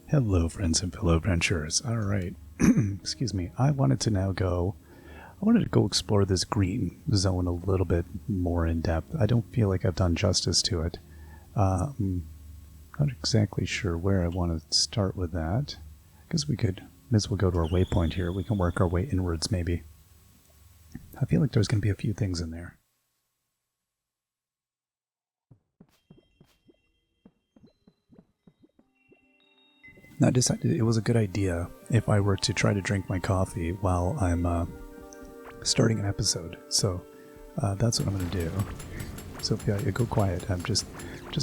Hello, friends and fellow adventurers. All right. Excuse me. I wanted to go explore this green zone a little bit more in depth. I don't feel like I've done justice to it. Not exactly sure where I want to start with that. Because we could, as well go to our waypoint here. We can work our way inwards, maybe. I feel like there's going to be a few things in there. I decided it was a good idea if I were to try to drink my coffee while I'm starting an episode. So that's what I'm going to do. So yeah, go quiet. I'm just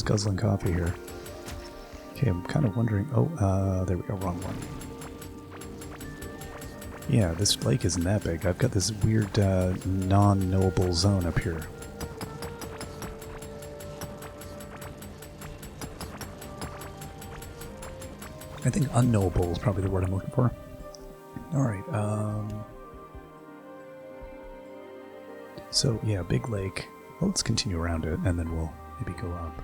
guzzling coffee here. Okay, I'm kind of wondering... Oh, there we go. Wrong one. Yeah, this lake isn't that big. I've got this weird non-knowable zone up here. I think unknowable is probably the word I'm looking for. Alright, so, yeah, big lake. Well, let's continue around it, and then we'll maybe go up.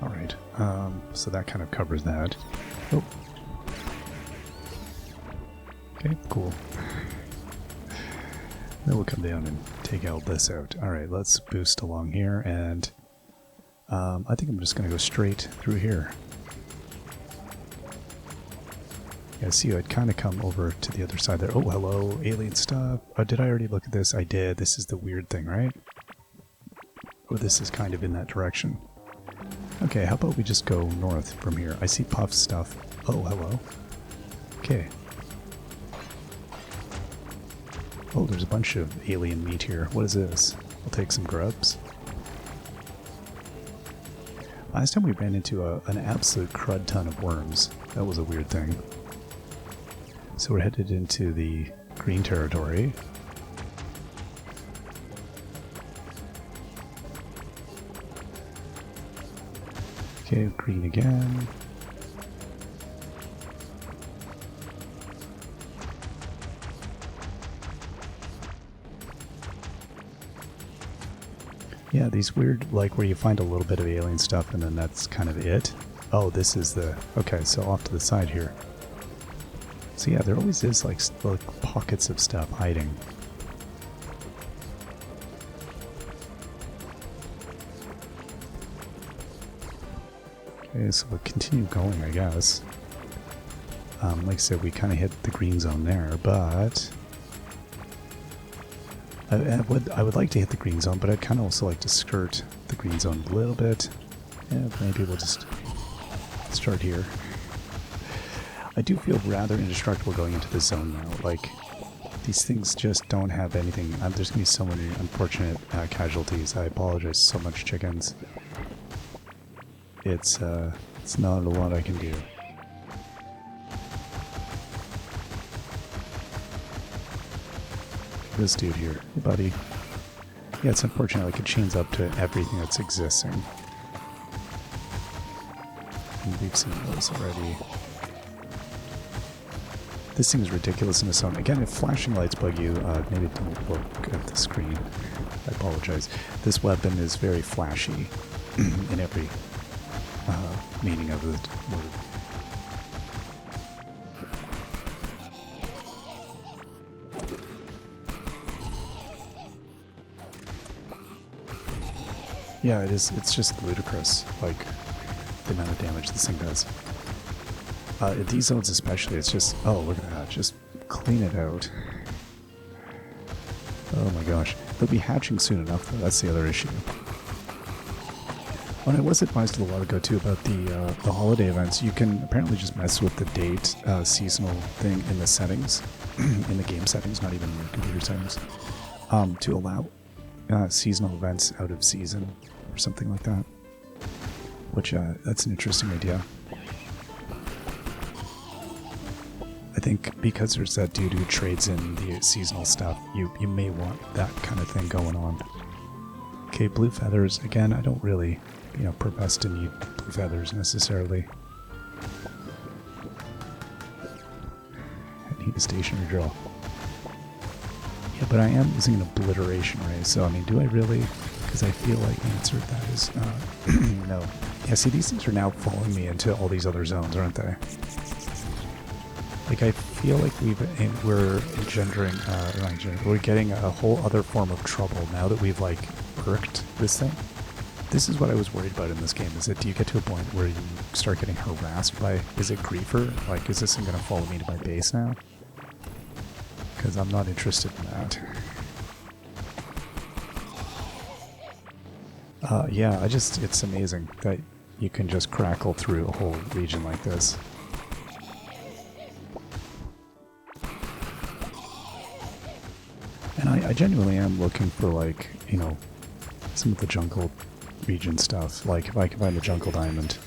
Alright, so that kind of covers that. Oh. Okay, cool. Then we'll come down and take all this out. Alright, let's boost along here, and I think I'm just going to go straight through here. Yeah, see, I'd kind of come over to the other side there. Oh, hello, alien stuff. Oh, did I already look at this? I did. This is the weird thing, right? Oh, this is kind of in that direction. Okay, how about we just go north from here? I see puff stuff. Oh, hello. Okay. Oh, there's a bunch of alien meat here. What is this? I'll take some grubs. Last time we ran into an absolute crud ton of worms. That was a weird thing. So we're headed into the green territory. Okay, green again. Yeah, these weird, like, where you find a little bit of alien stuff and then that's kind of it. Oh, this is the... Okay, so off to the side here. So yeah, there always is, like pockets of stuff hiding. Okay, so we'll continue going, I guess. Like I said, we kind of hit the green zone there, but... I would like to hit the green zone, but I'd kind of also like to skirt the green zone a little bit. Yeah, maybe we'll just start here. I do feel rather indestructible going into this zone now. Like, these things just don't have anything. There's going to be so many unfortunate casualties. I apologize so much, chickens. It's not a lot I can do. This dude here, hey buddy. Yeah, it's unfortunate, like, it chains up to everything that's existing. And we've seen those already. This thing is ridiculous in its own. Again, if flashing lights bug you, maybe don't look at the screen. I apologize. This weapon is very flashy in every meaning of the word. Yeah, it is. It's just ludicrous, like, the amount of damage this thing does. These zones especially, it's just... Oh, look at that. Just clean it out. Oh my gosh. They'll be hatching soon enough, though. That's the other issue. When I was advised a while ago, too, about the holiday events, you can apparently just mess with the date seasonal thing in the settings, in the game settings, not even in the computer settings, to allow seasonal events out of season or something like that. Which, that's an interesting idea. I think because there's that dude who trades in the seasonal stuff, you may want that kind of thing going on. Okay, blue feathers. Again, I don't really profess to need blue feathers necessarily. I need a stationary drill. Yeah, but I am using an obliteration ray, so I mean, do I really? Because I feel like the answer to that is no. Yeah, see, these things are now following me into all these other zones, aren't they? Like, I feel like we're engendering, we're getting a whole other form of trouble now that we've, like, perked this thing. This is what I was worried about in this game, is that do you get to a point where you start getting harassed by, is it Griefer? Like, is this thing going to follow me to my base now? Because I'm not interested in that. Yeah, it's amazing that you can just crackle through a whole region like this. And I genuinely am looking for, like, some of the jungle region stuff. Like, if I can find the jungle diamond.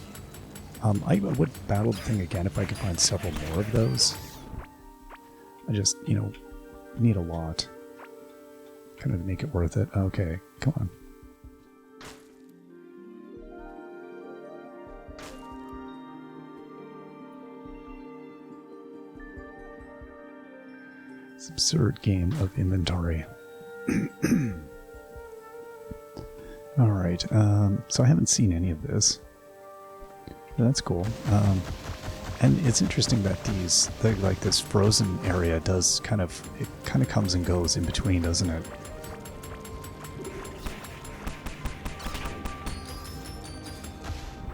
I would battle the thing again if I could find several more of those. I just, need a lot. Kind of make it worth it. Okay, come on. It's an absurd game of inventory. Alright, so I haven't seen any of this. That's cool. And it's interesting that this frozen area does kind of comes and goes in between, doesn't it?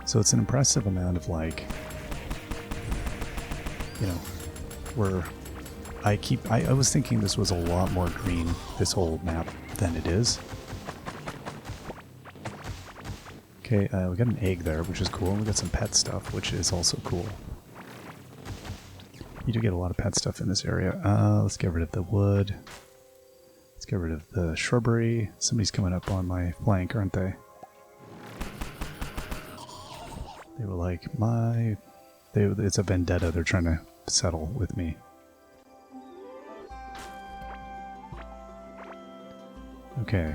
So it's an impressive amount of, like, where I was thinking this was a lot more green, this whole map, than it is. Okay, we got an egg there, which is cool, and we got some pet stuff, which is also cool. You do get a lot of pet stuff in this area. Let's get rid of the wood. Let's get rid of the shrubbery. Somebody's coming up on my flank, aren't they? They were like, it's a vendetta they're trying to settle with me. Okay,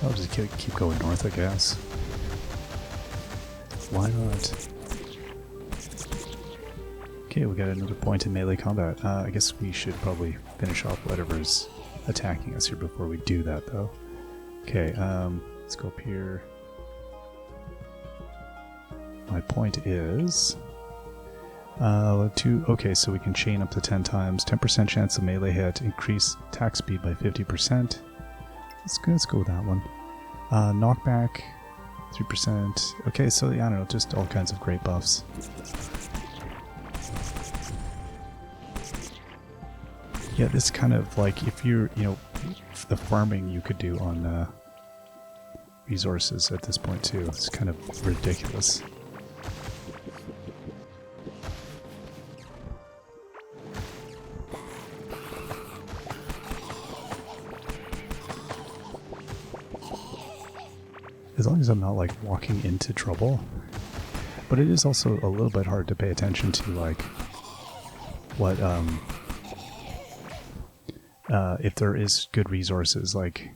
I'll just keep going north, I guess. Why not? Okay, we got another point in melee combat. I guess we should probably finish off whatever's attacking us here before we do that, though. Okay, let's go up here. My point is... okay, so we can chain up to 10 times. 10% chance of melee hit. Increase attack speed by 50%. Let's go with that one. Knockback, 3%. Okay, so yeah, I don't know, just all kinds of great buffs. Yeah, this kind of, like, if you're, the farming you could do on resources at this point too, it's kind of ridiculous. As long as I'm not, like, walking into trouble. But it is also a little bit hard to pay attention to, like, what, if there is good resources, like,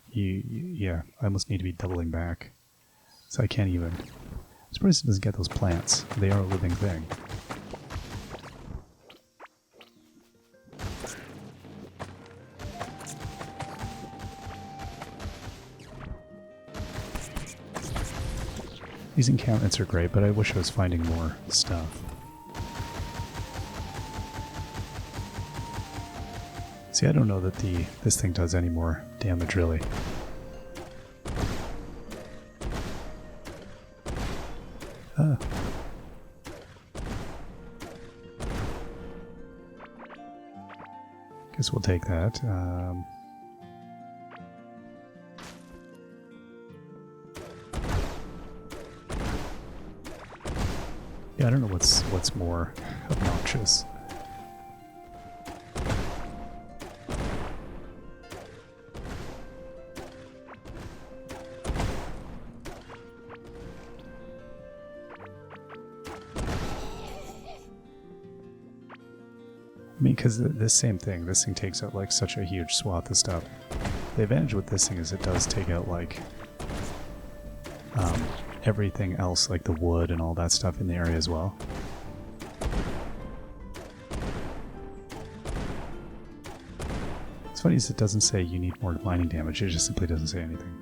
yeah, I almost need to be doubling back. So I can't even... I'm surprised it doesn't get those plants. They are a living thing. These encampments are great, but I wish I was finding more stuff. See, I don't know that this thing does any more damage, really. Guess we'll take that. Yeah, I don't know what's more obnoxious. I mean, because this same thing, this thing takes out like such a huge swath of stuff. The advantage with this thing is it does take out like everything else, like the wood and all that stuff in the area as well. What's funny is it doesn't say you need more mining damage, it just simply doesn't say anything.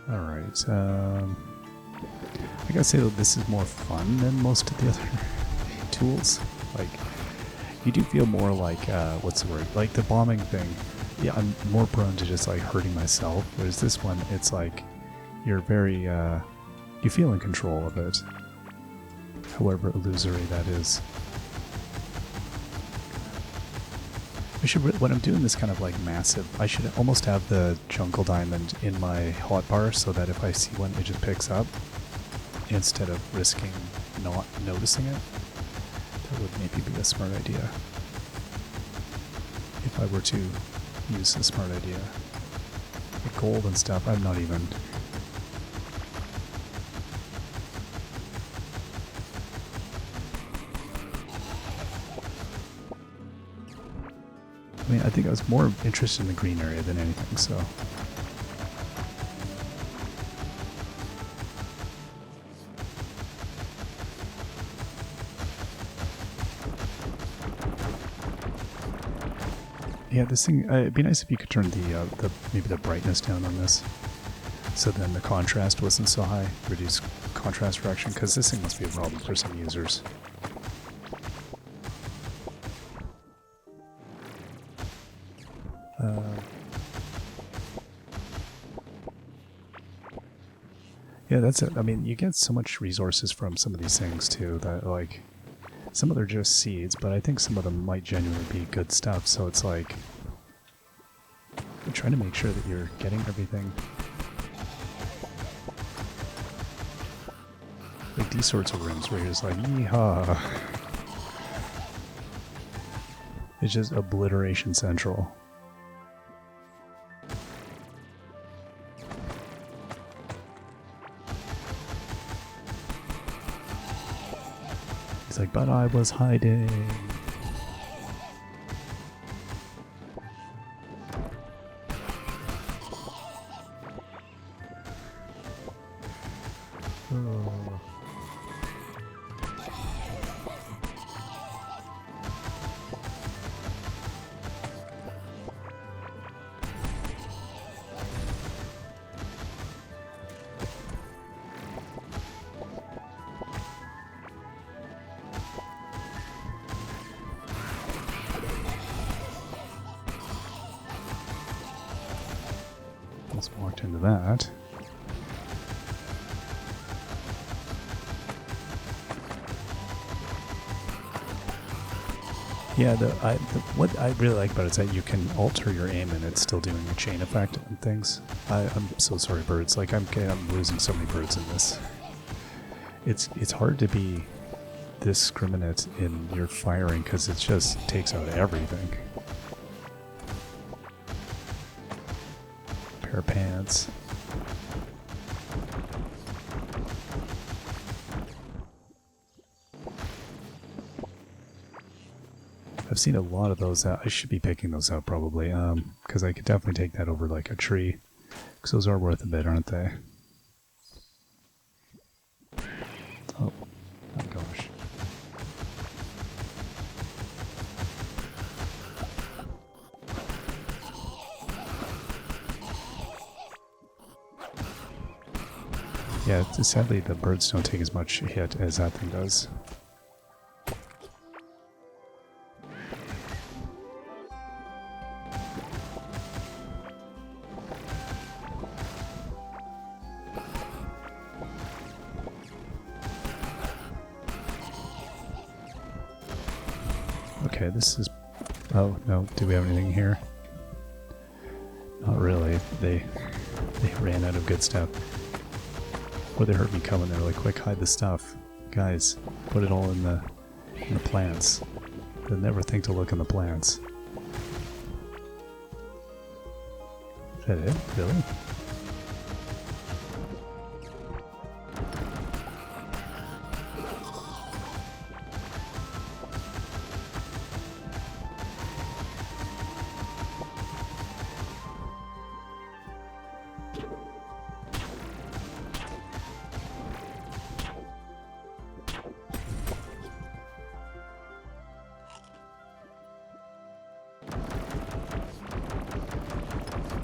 Alright, I gotta say that this is more fun than most of the other tools. Like, you do feel more like, what's the word? Like the bombing thing. Yeah, I'm more prone to just like hurting myself, whereas this one, it's like, you're very, you feel in control of it. However illusory that is. I should, when I'm doing this kind of like massive, I should almost have the jungle diamond in my hotbar so that if I see one, it just picks up instead of risking not noticing it. That would maybe be a smart idea. If I were to use a smart idea. The gold and stuff, I'm not even... I mean, I think I was more interested in the green area than anything, so... Yeah, this thing, it'd be nice if you could turn the maybe the brightness down on this, so then the contrast wasn't so high. Reduce contrast fraction, because this thing must be a problem for some users. Yeah, that's it. I mean, you get so much resources from some of these things too that like, some of them are just seeds, but I think some of them might genuinely be good stuff. So it's like, you're trying to make sure that you're getting everything. Like these sorts of rooms where you're just like, yeehaw. It's just obliteration central. Like, but I was hiding. Oh. Almost walked into that. Yeah, what I really like about it is that you can alter your aim and it's still doing a chain effect and things. I'm so sorry, birds. Like I'm losing so many birds in this. It's hard to be discriminate in your firing because it just takes out everything. Pair of pants. I've seen a lot of those out. I should be picking those out probably, because I could definitely take that over like a tree, because those are worth a bit, aren't they? Oh, my gosh. Yeah, sadly the birds don't take as much hit as that thing does. Okay, this is... Oh, no, do we have anything here? Not really. They ran out of good stuff. Or they heard me coming, they're like, quick, hide the stuff. Guys, put it all in the plants. They'll never think to look in the plants. that it? Really?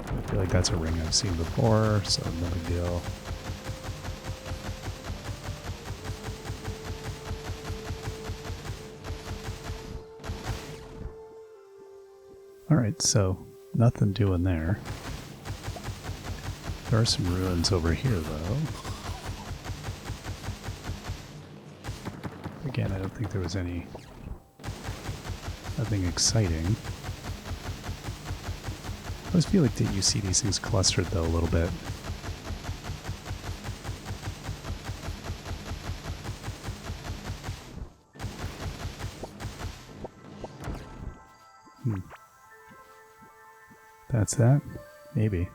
I feel like that's a ring I've seen before, so no big deal. Alright, so nothing doing there. There are some ruins over here, though. Again, I don't think there was nothing exciting. I always feel like that you see these things clustered, though, a little bit. That's that? Maybe.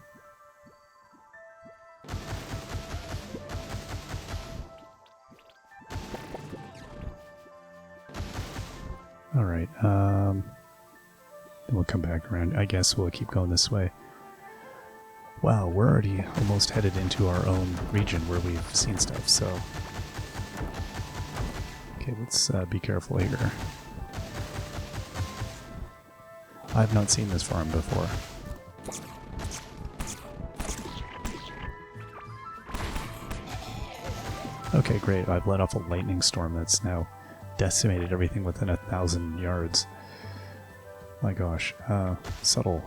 Alright, then we'll come back around. I guess we'll keep going this way. Wow, we're already almost headed into our own region where we've seen stuff, so... Okay, let's be careful here. I've not seen this farm before. Okay, great. I've let off a lightning storm that's now decimated everything within 1,000 yards. My gosh. Subtle.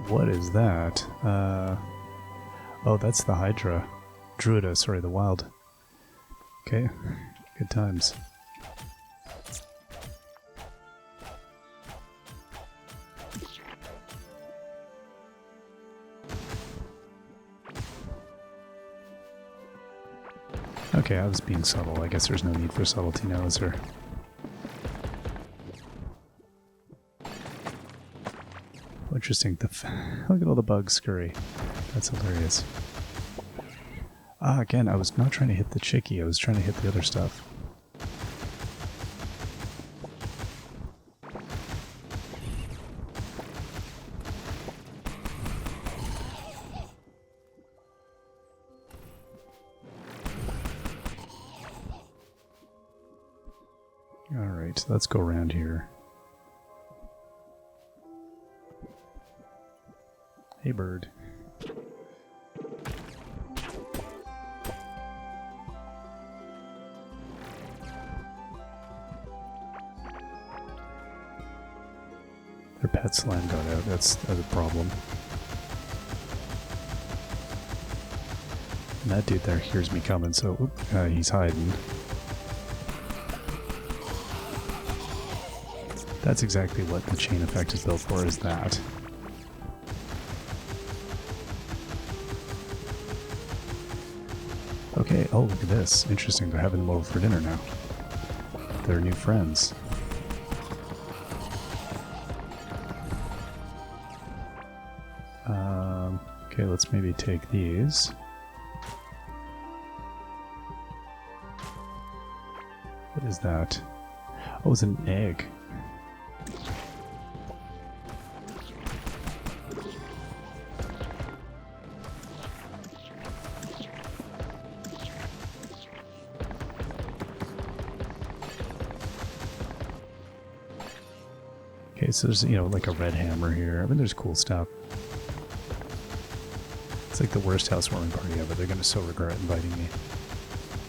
What is that? Oh, that's the Hydra. Druida, sorry, the wild. Okay, good times. Okay, I was being subtle. I guess there's no need for subtlety now, is there? Interesting. Look at all the bugs scurry. That's hilarious. Ah, again, I was not trying to hit the chickie. I was trying to hit the other stuff. Alright, let's go around here. Hey, bird. Their pet slime got out. That's a problem. And that dude there hears me coming, so he's hiding. That's exactly what the chain effect is built for, is that. Okay, oh look at this. Interesting, they're having them over for dinner now. They're new friends. Okay, let's maybe take these. What is that? Oh, it's an egg. Okay, so there's, like a red hammer here. I mean, there's cool stuff. It's like the worst housewarming party ever. They're going to so regret inviting me.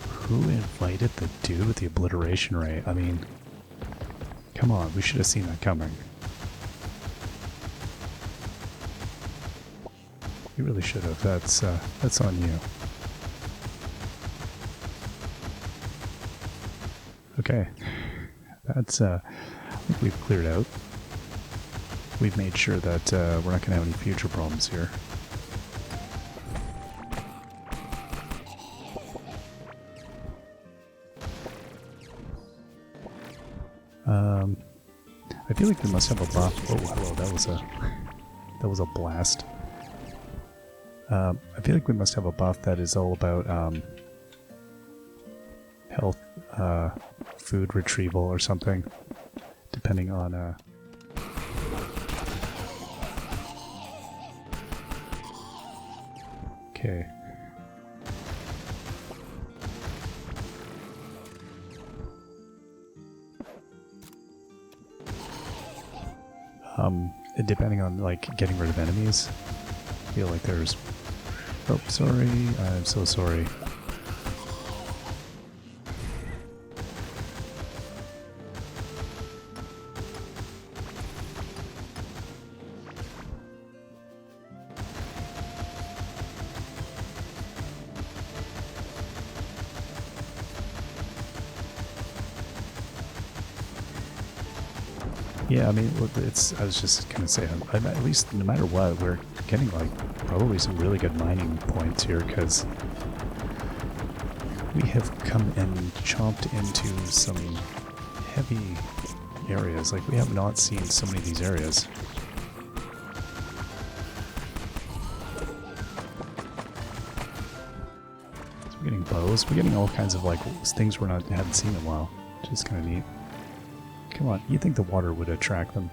Who invited the dude with the obliteration ray? I mean, come on, we should have seen that coming. You really should have. That's on you. Okay. That's, I think we've cleared out we've made sure that we're not going to have any future problems here. I feel like we must have a buff. Oh, hello, that was a blast. I feel like we must have a buff that is all about health, food retrieval or something, depending on okay. Depending on, like, getting rid of enemies. I feel like there's... Oh, sorry. I'm so sorry. Yeah, I mean, I was just gonna say, at least no matter what, we're getting, like, probably some really good mining points here, because we have come and chomped into some heavy areas. Like, we have not seen so many of these areas. So we're getting bows. We're getting all kinds of, like, things hadn't seen in a while, which is kind of neat. Come on, you'd think the water would attract them.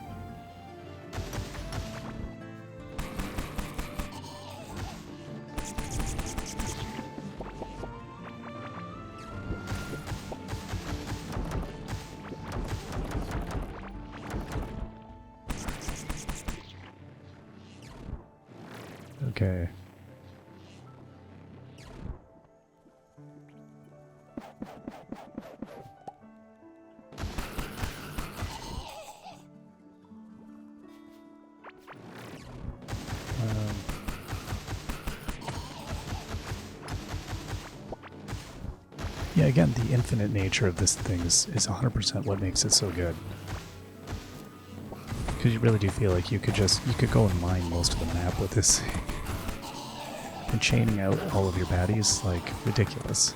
Okay. Yeah, again, the infinite nature of this thing is 100% what makes it so good. Because you really do feel like you could go and mine most of the map with this thing. And chaining out all of your baddies, like, ridiculous.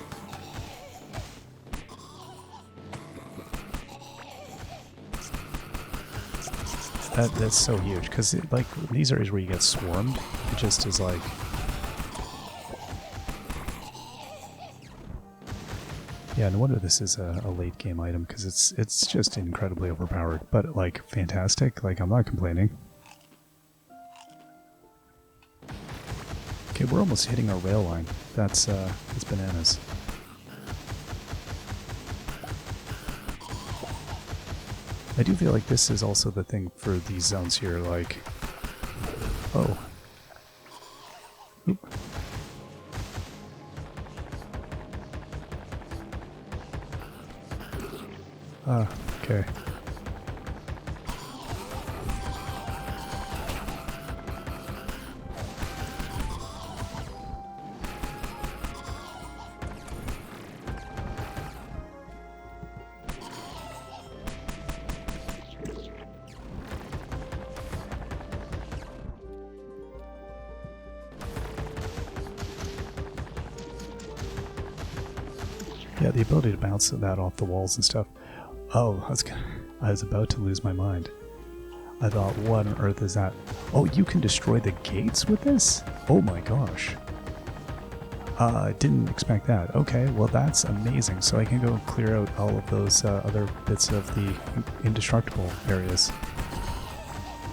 That's so huge, because, like, these areas where you get swarmed, it just is like... Yeah, no wonder this is a late game item, because it's just incredibly overpowered, but, like, fantastic. Like, I'm not complaining. Okay, we're almost hitting our rail line. That's bananas. I do feel like this is also the thing for these zones here, like... Oh. Oop. Okay. Yeah, the ability to bounce that off the walls and stuff. Oh, I was about to lose my mind. I thought, what on earth is that? Oh, you can destroy the gates with this? Oh my gosh. Didn't expect that. Okay, well that's amazing. So I can go clear out all of those other bits of the indestructible areas.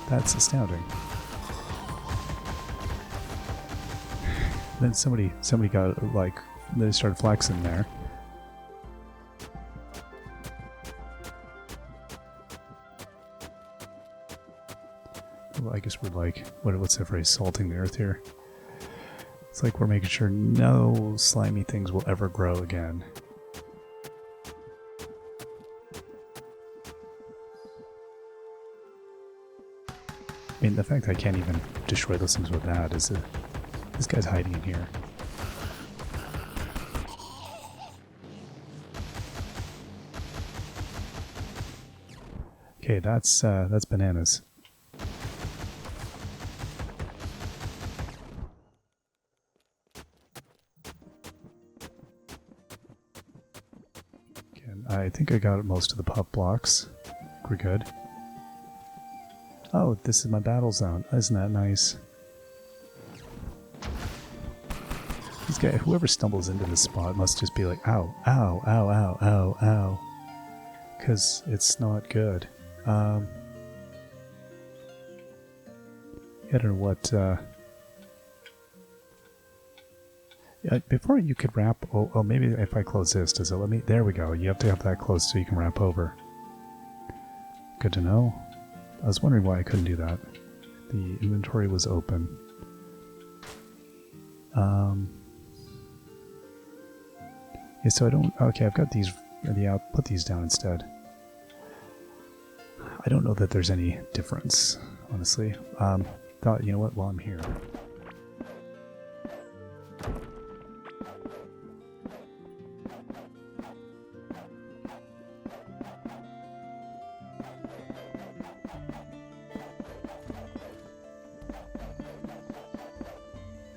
That's astounding. Then somebody got, like, they started flexing there. Well, I guess we're like, what's that phrase, salting the earth here? It's like we're making sure no slimy things will ever grow again. I mean, the fact that I can't even destroy those things with that is this guy's hiding in here. Okay, that's bananas. I think I got most of the pup blocks. We're good. Oh, this is my battle zone. Isn't that nice? These guys, whoever stumbles into this spot must just be like, ow, ow, ow, ow, ow, ow. Because it's not good. I don't know what... before you could wrap... Oh, maybe if I close this, does it let me... There we go. You have to have that closed so you can wrap over. Good to know. I was wondering why I couldn't do that. The inventory was open. Yeah, so I don't... Okay, I've got these... Yeah, I'll put these down instead. I don't know that there's any difference, honestly. Thought, you know what, while I'm here...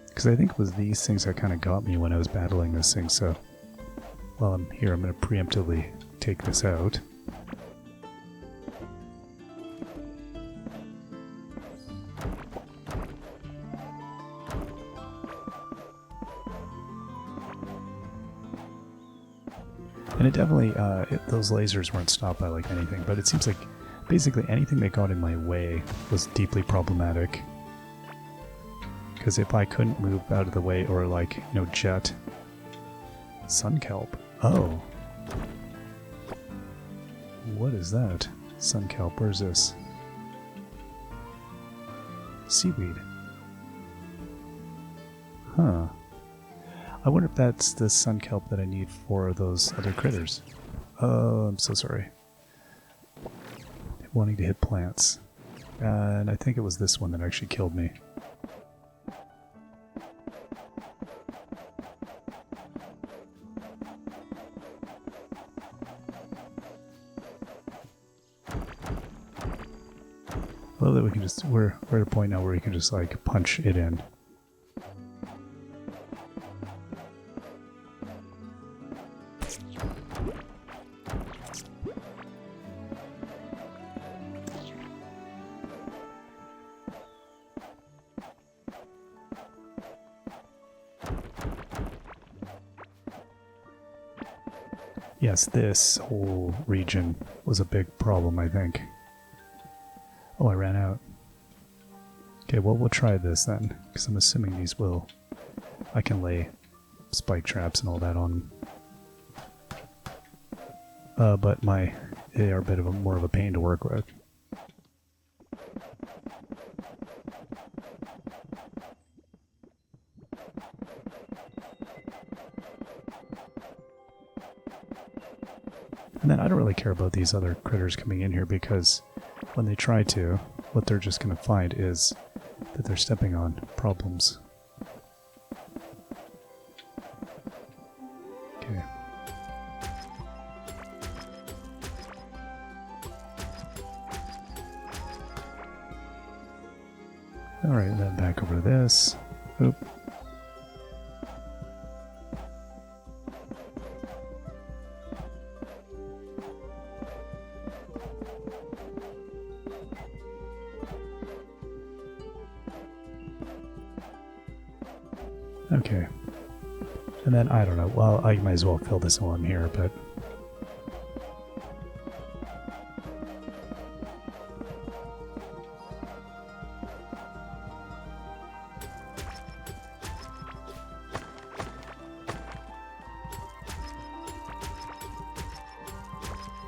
Because I think it was these things that kind of got me when I was battling this thing, so... While I'm here, I'm going to preemptively take this out. And it definitely, those lasers weren't stopped by like anything, but it seems like basically anything that got in my way was deeply problematic. Because if I couldn't move out of the way or like, you know, jet... Sun kelp. Oh. What is that? Sun kelp, where's this? Seaweed. Huh. I wonder if that's the sun kelp that I need for those other critters. Oh, I'm so sorry. Wanting to hit plants. And I think it was this one that actually killed me. I love that we can just, we're at a point now where we can just like punch it in. Yes, this whole region was a big problem, I think. Oh, I ran out. Okay, well, we'll try this then, because I'm assuming these will... I can lay spike traps and all that on. But they are a bit of more of a pain to work with. And then I don't really care about these other critters coming in here because when they try to, what they're just going to find is that they're stepping on problems. Okay. Alright, then back over to this. Oop. Okay. And then, I don't know, well, I might as well fill this while I'm here, but...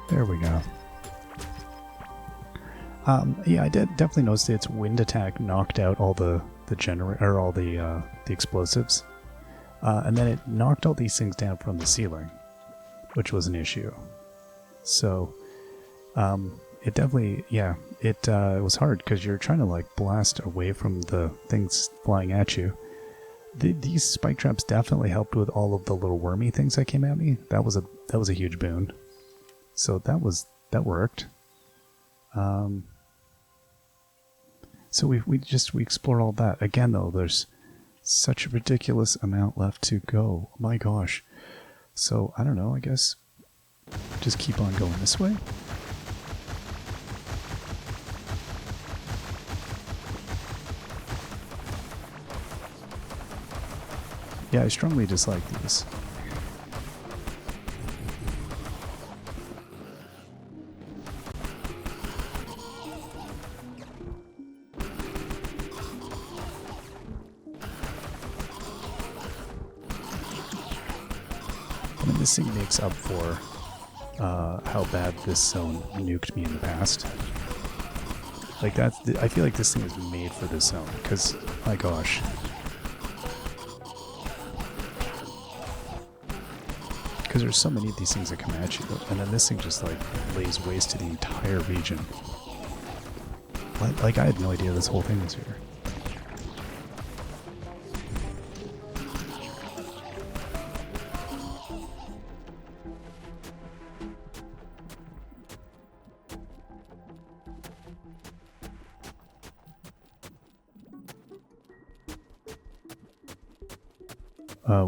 There we go. Yeah, I definitely noticed its wind attack knocked out all the explosives, and then it knocked all these things down from the ceiling, which was an issue. So, it definitely, yeah, it was hard because you're trying to like blast away from the things flying at you. These spike traps definitely helped with all of the little wormy things that came at me. That was a huge boon. So that worked. So we explored all that. Again though, there's such a ridiculous amount left to go. Oh my gosh. So I don't know, I guess Just keep on going this way? Yeah, I strongly dislike these. I mean, this thing makes up for how bad this zone nuked me in the past. Like that's, I feel like this thing is made for this zone, because, my gosh. Because there's so many of these things that come at you, and then this thing just like lays waste to the entire region. Like I had no idea this whole thing was here.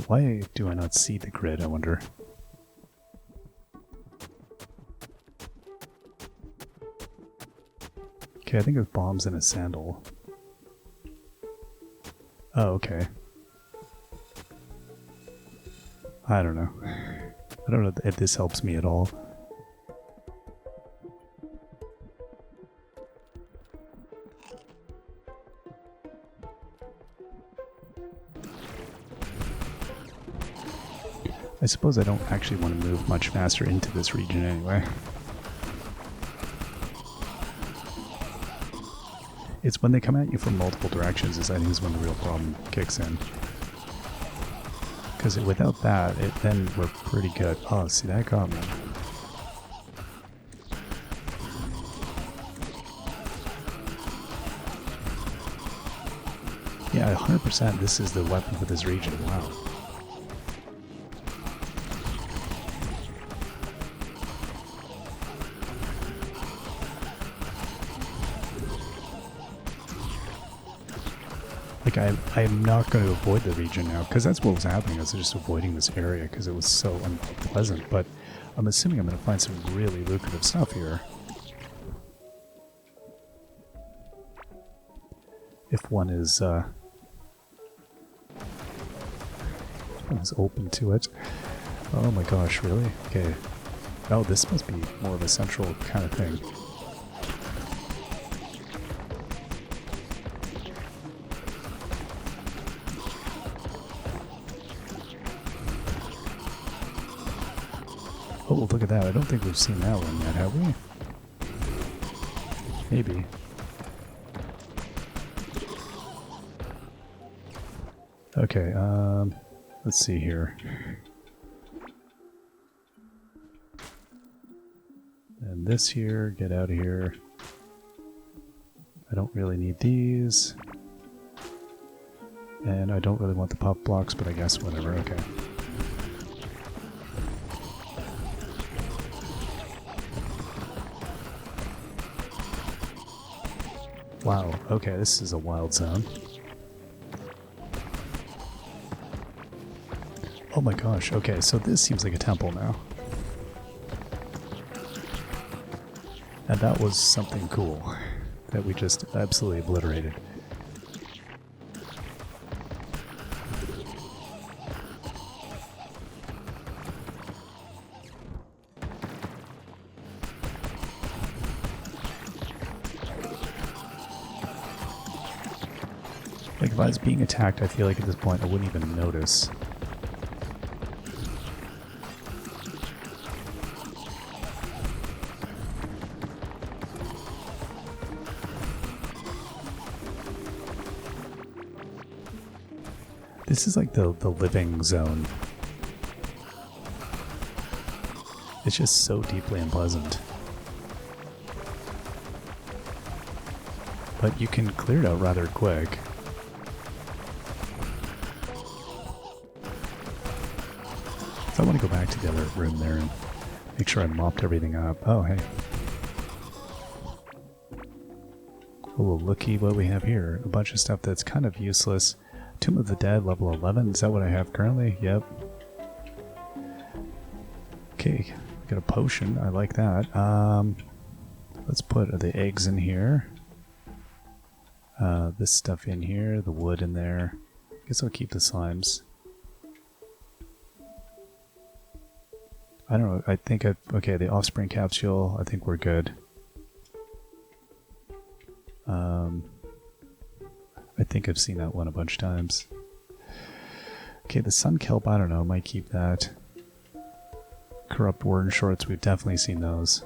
Why do I not see the grid, I wonder? Okay, I think it's bombs in a sandal. Oh, okay. I don't know. I don't know if this helps me at all. I suppose I don't actually want to move much faster into this region anyway. It's when they come at you from multiple directions is I think is when the real problem kicks in. Because without that, then we're pretty good. Oh, see, that got me. Yeah, 100% this is the weapon for this region. Wow. Like, I'm not going to avoid the region now, because that's what was happening. I was just avoiding this area because it was so unpleasant, but I'm assuming I'm going to find some really lucrative stuff here. If one is open to it. Oh my gosh, really? Okay. Oh, this must be more of a central kind of thing. Oh, look at that. I don't think we've seen that one yet, have we? Maybe. Okay, let's see here. And this here, get out of here. I don't really need these. And I don't really want the pop blocks, but I guess whatever, okay. Wow, okay, this is a wild zone. Oh my gosh, okay, so this seems like a temple now. And that was something cool that we just absolutely obliterated. Like, if I was being attacked, I feel like at this point I wouldn't even notice. This is like the living zone. It's just so deeply unpleasant. But you can clear it out rather quick. So I want to go back to the other room there and make sure I mopped everything up. Oh, hey. Oh, looky what we have here. A bunch of stuff that's kind of useless. Tomb of the Dead, level 11. Is that what I have currently? Yep. Okay. Got a potion. I like that. Let's put the eggs in here. This stuff in here. The wood in there. Guess I'll keep the slimes. I don't know. I think okay, the offspring capsule. I think we're good. I think I've seen that one a bunch of times. Okay, the sun kelp. I don't know. Might keep that. Corrupt word shorts. We've definitely seen those.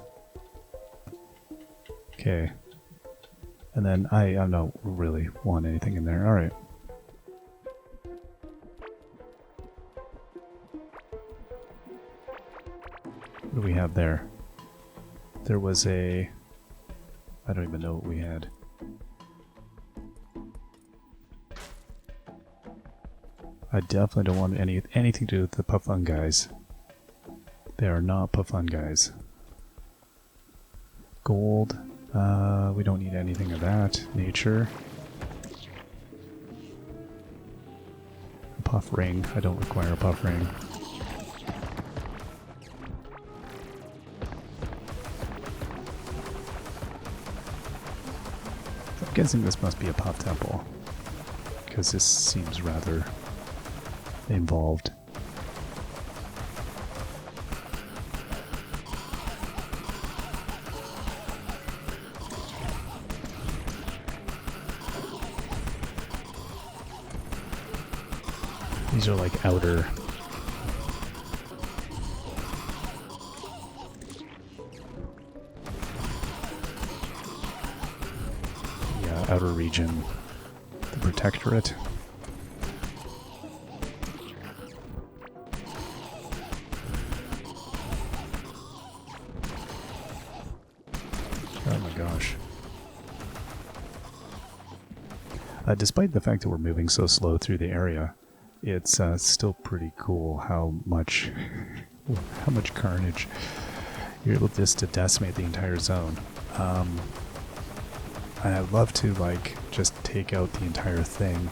Okay. And then I don't really want anything in there. All right. What do we have there? There was a... I don't even know what we had. I definitely don't want anything to do with the Puffun guys. They are not Puffun guys. Gold. We don't need anything of that. Nature. A puff ring. I don't require a puff ring. I'm guessing this must be a puff temple, because this seems rather involved. These are like outer. Yeah, outer region. The Protectorate. Oh my gosh. Despite the fact that we're moving so slow through the area, it's still pretty cool how much carnage you're able just to decimate the entire zone. And I'd love to like just take out the entire thing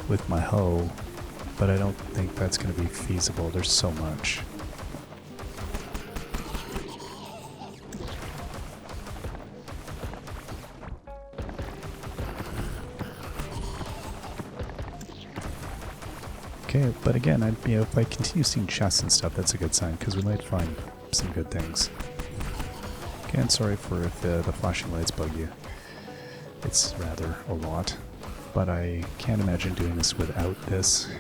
with my hoe, but I don't think that's going to be feasible. There's so much. Okay, but again, if I continue seeing chests and stuff, that's a good sign, because we might find some good things. Again, sorry for if the flashing lights bug you. It's rather a lot, but I can't imagine doing this without this.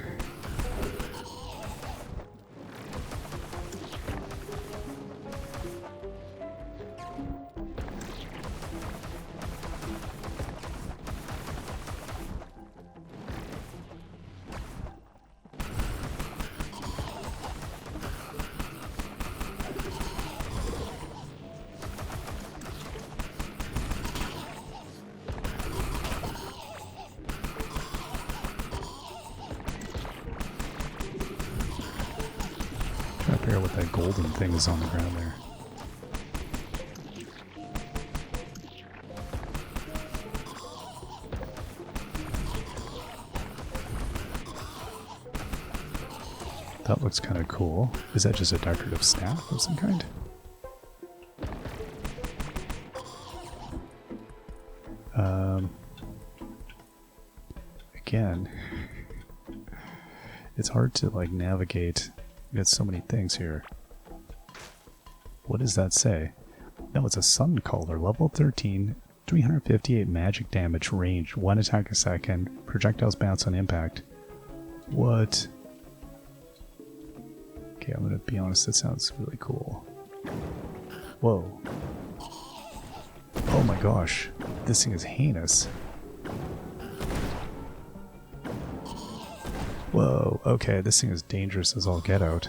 Trying to figure out what that golden thing is on the ground there. That looks kind of cool. Is that just a decorative staff of some kind? Again, it's hard to like navigate. We got so many things here. What does that say? No, it's a Sun Caller, level 13, 358 magic damage, range, 1 attack a second, projectiles bounce on impact. What? Okay, I'm gonna be honest, that sounds really cool. Whoa. Oh my gosh, this thing is heinous. Whoa, okay, this thing is dangerous as all get out.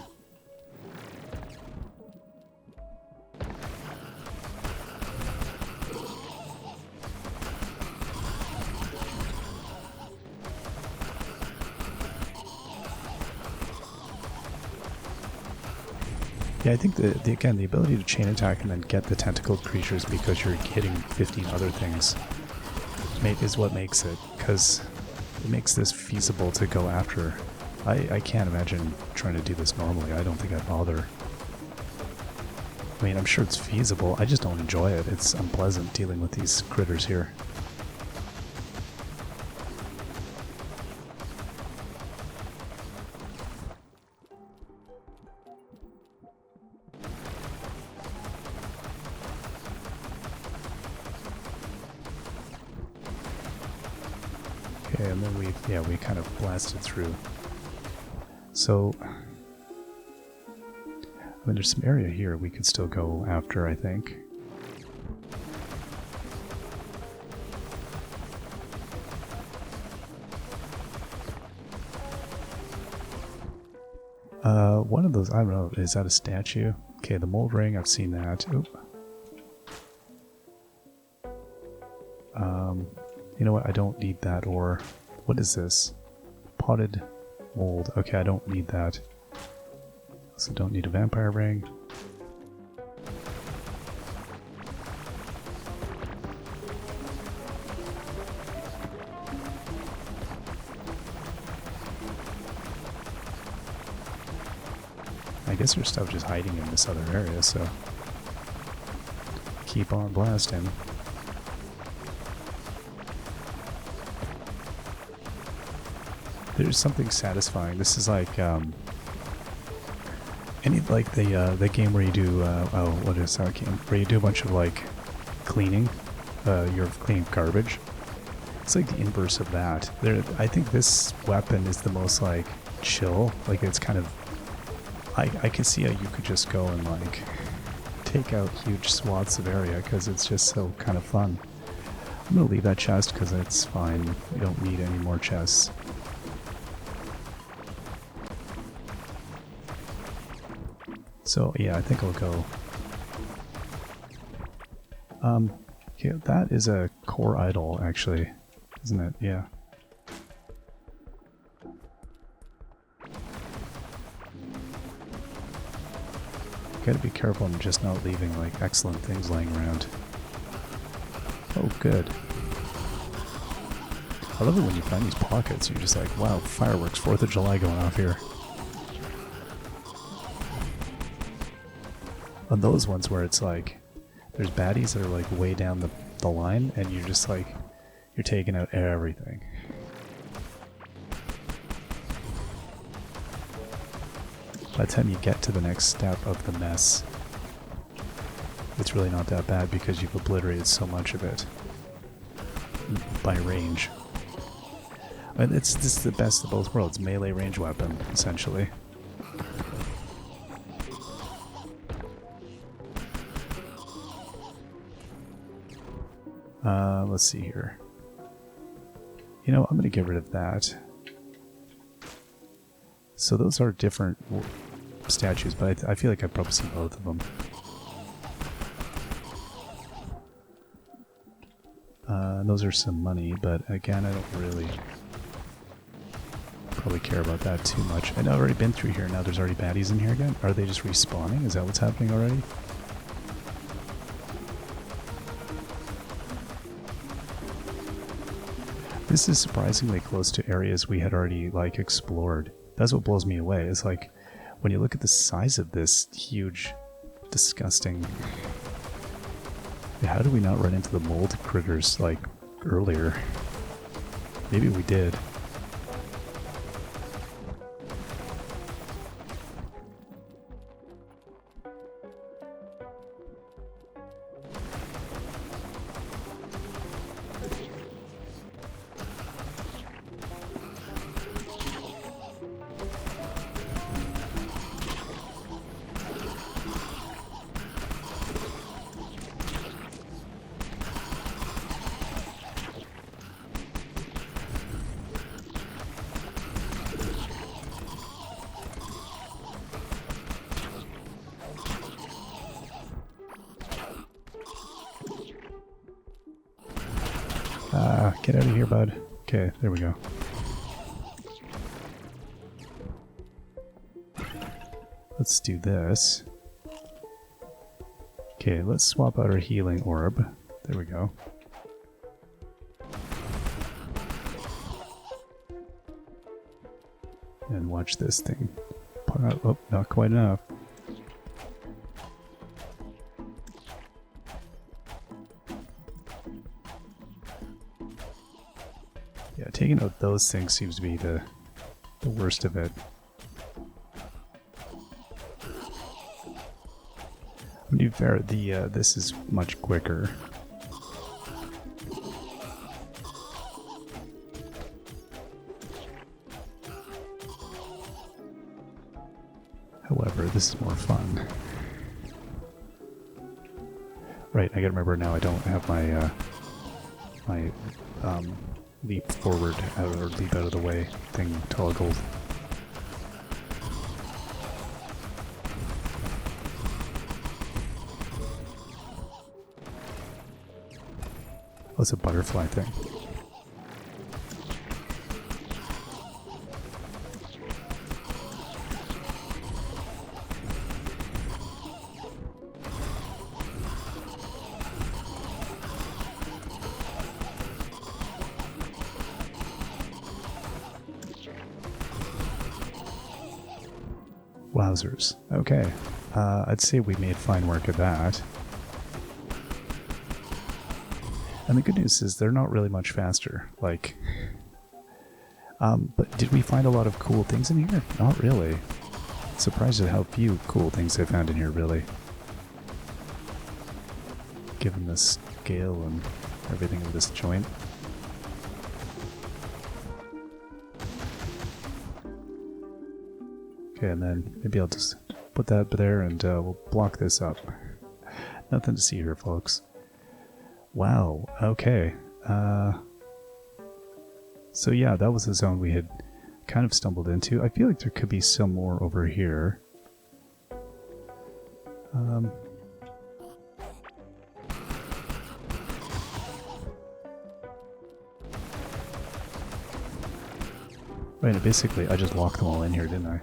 Yeah, I think again, the ability to chain attack and then get the tentacled creatures because you're hitting 15 other things is what makes it, because it makes this feasible to go after. I can't imagine trying to do this normally. I don't think I'd bother. I mean, I'm sure it's feasible. I just don't enjoy it. It's unpleasant dealing with these critters here. Okay, and then we kind of blasted through. So, I mean, there's some area here we could still go after, I think. One of those, I don't know, is that a statue? Okay, the mold ring, I've seen that. Oop. You know what, I don't need that ore. What is this? Potted mold. Okay, I don't need that. Also don't need a vampire ring. I guess there's stuff just hiding in this other area, so keep on blasting. There's something satisfying. This is like the game where you do oh, what is that game? Where you do a bunch of like cleaning. You're cleaning garbage. It's like the inverse of that. I think this weapon is the most like chill. Like it's kind of. I can see how you could just go and like take out huge swaths of area because it's just so kind of fun. I'm gonna leave that chest because it's fine. We don't need any more chests. So yeah, I think I'll go. Yeah, that is a core idol, actually, isn't it? Yeah. Gotta be careful I'm just not leaving like excellent things laying around. Oh, good. I love it when you find these pockets. You're just like, wow, fireworks, 4th of July going off here. On those ones where it's like, there's baddies that are like way down the line, and you're just like, you're taking out everything. By the time you get to the next step of the mess, it's really not that bad because you've obliterated so much of it by range. And this is the best of both worlds, melee range weapon, essentially. Let's see here. You know, I'm going to get rid of that. So those are different statues, but I feel like I've probably seen both of them. Those are some money, but again, I don't really probably care about that too much. And I've already been through here, now there's already baddies in here again? Are they just respawning? Is that what's happening already? This is surprisingly close to areas we had already, like, explored. That's what blows me away. It's like, when you look at the size of this huge, disgusting... How did we not run into the mold critters, like, earlier? Maybe we did. Get out of here, bud. Okay, there we go. Let's do this. Okay, let's swap out our healing orb. There we go. And watch this thing. Oh, not quite enough. Yeah, taking out those things seems to be the worst of it. To be fair, this is much quicker. However, this is more fun. Right, I gotta remember now I don't have my my leap forward out or leap out of the way thing toggled. Oh, it's a butterfly thing. Wowzers. Okay. I'd say we made fine work of that. And the good news is they're not really much faster. Like, but did we find a lot of cool things in here? Not really. Surprised at how few cool things I found in here, really. Given the scale and everything of this joint. Okay, and then maybe I'll just put that there and we'll block this up. Nothing to see here, folks. Wow, okay. So yeah, that was the zone we had kind of stumbled into. I feel like there could be some more over here. Right, basically I just locked them all in here, didn't I?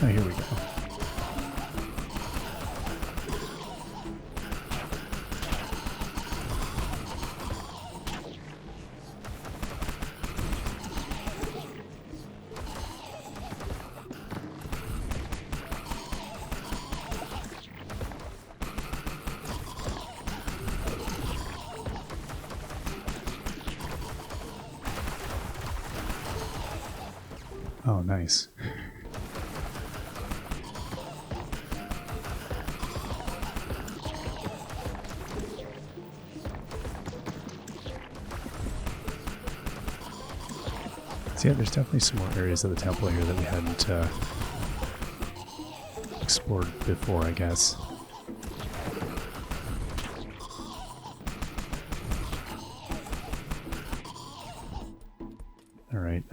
Oh, here we go. Oh, nice. So yeah, there's definitely some more areas of the temple here that we hadn't explored before, I guess. Alright,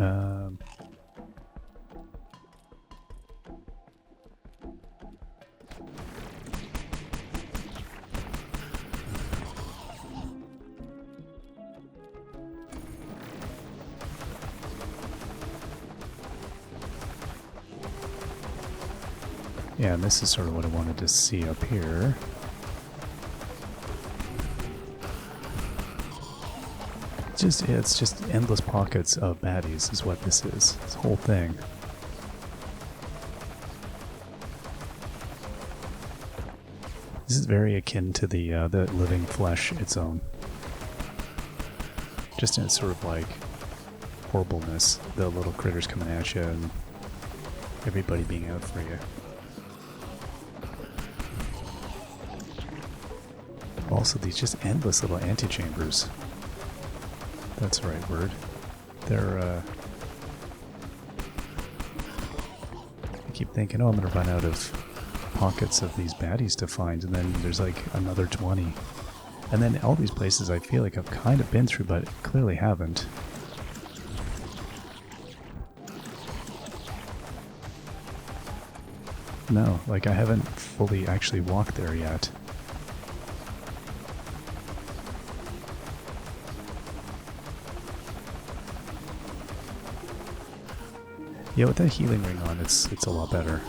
yeah, and this is sort of what I wanted to see up here. It's just endless pockets of baddies is what this is. This whole thing. This is very akin to the living flesh its own. Just in its sort of like horribleness, the little critters coming at you and everybody being out for you. Also, these just endless little antechambers. That's the right word. They're, I keep thinking, oh, I'm gonna run out of pockets of these baddies to find, and then there's like another 20. And then all these places I feel like I've kind of been through, but clearly haven't. No, like I haven't fully actually walked there yet. Yeah, with that healing ring on, it's a lot better.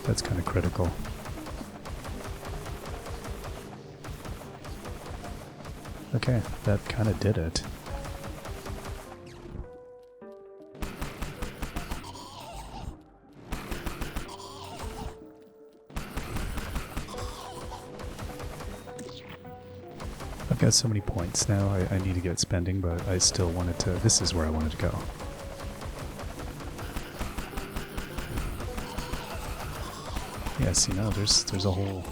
That's kind of critical. Okay, that kind of did it. I've got so many points now, I need to get spending, but I still wanted to... This is where I wanted to go. Yeah, see, now there's a whole...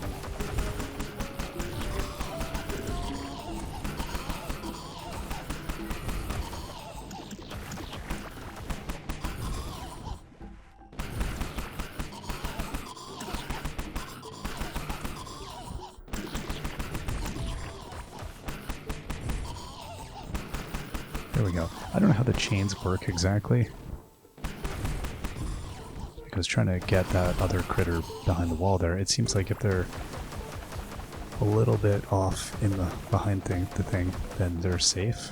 There we go. I don't know how the chains work exactly. I was trying to get that other critter behind the wall there. It seems like if they're a little bit off in the behind the thing, then they're safe.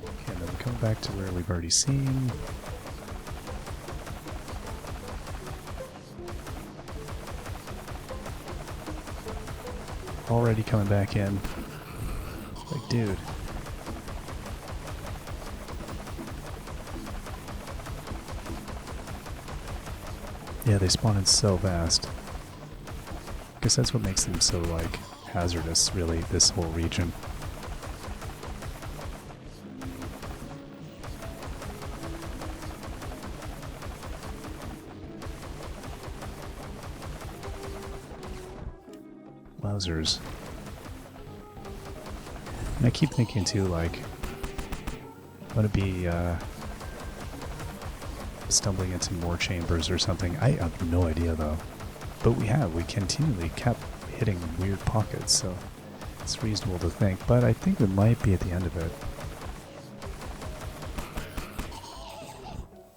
Okay, and then we come back to where we've already seen. Already coming back in. Like, dude. Yeah, they spawn in so fast. I guess that's what makes them so, like, hazardous, really, this whole region. Wowzers. And I keep thinking, too, like, I'm gonna be, stumbling into more chambers or something. I have no idea though. But we continually kept hitting weird pockets, so it's reasonable to think. But I think we might be at the end of it.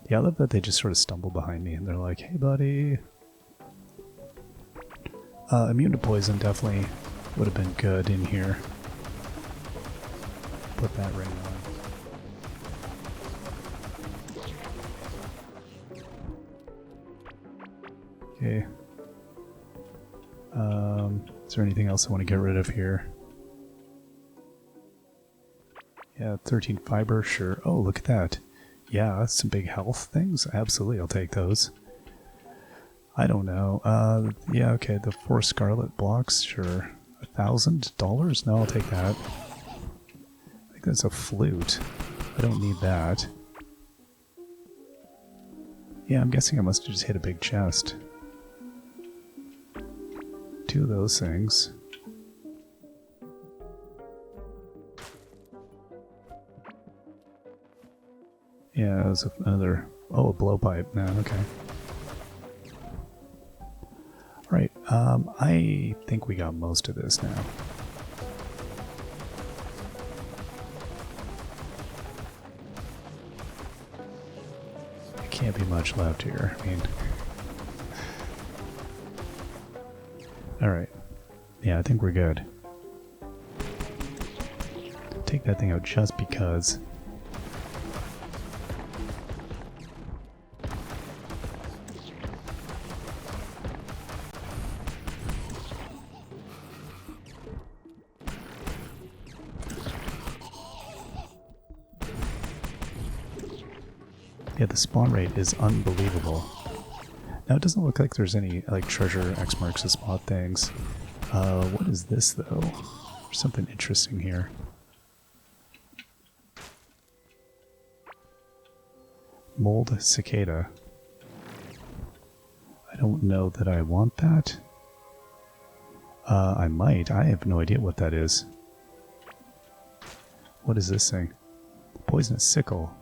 Yeah, I love that they just sort of stumble behind me and they're like, hey buddy. Immune to poison definitely would have been good in here. Put that ring on. Okay. Is there anything else I want to get rid of here? Yeah, 13 fiber, sure. Oh, look at that. Yeah, some big health things. Absolutely, I'll take those. I don't know. Yeah, okay, the 4 scarlet blocks, sure. $1,000? No, I'll take that. I think that's a flute. I don't need that. Yeah, I'm guessing I must have just hit a big chest. 2 of those things. Yeah, there's another... Oh, a blowpipe. No, okay. Right, I think we got most of this now. There can't be much left here. I mean... Alright. Yeah, I think we're good. Take that thing out just because. Yeah, the spawn rate is unbelievable. Now it doesn't look like there's any like treasure X marks the spot things. What is this though? There's something interesting here. Mold cicada. I don't know that I want that. I might. I have no idea what that is. What is this thing? Poisonous sickle.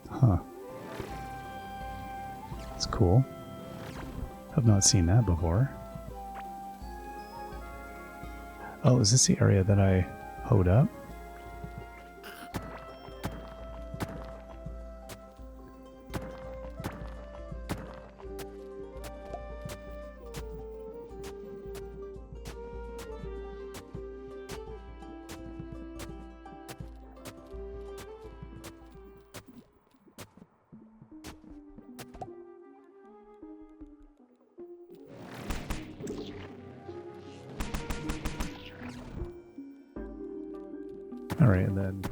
Huh. It's cool. I've not seen that before. Oh, is this the area that I hoed up? Alright, and then...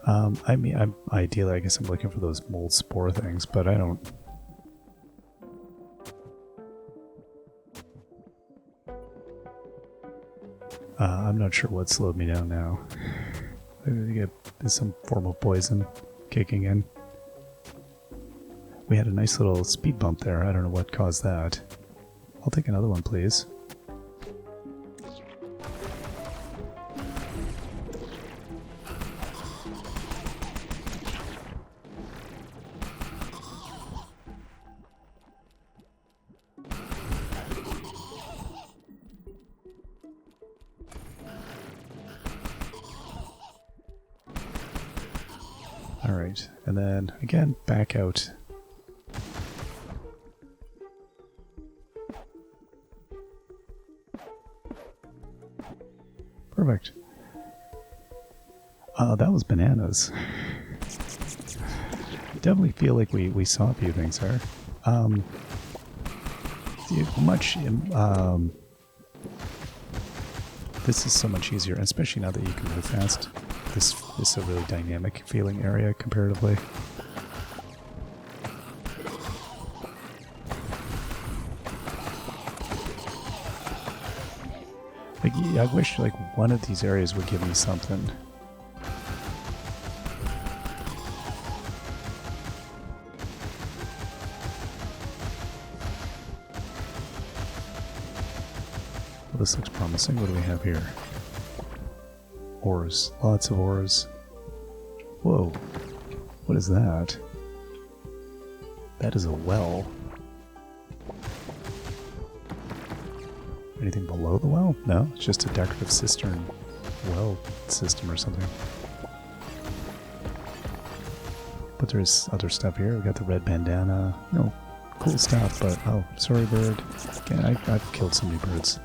I mean, ideally, I guess I'm looking for those mold spore things, but I don't... I'm not sure what slowed me down now. Maybe get some form of poison kicking in. We had a nice little speed bump there. I don't know what caused that. I'll take another one, please. Alright, and then again, back out. Perfect. That was bananas. Definitely feel like we saw a few things there. This is so much easier, especially now that you can move fast. This is a really dynamic feeling area comparatively. Like, yeah, I wish like one of these areas would give me something. Well, this looks promising. What do we have here? Ores. Lots of ores. Whoa. What is that? That is a well. Anything below the well? No, it's just a decorative cistern well system or something. But there's other stuff here. We got the red bandana. No, cool stuff, but oh, sorry bird. Again, I've killed so many birds.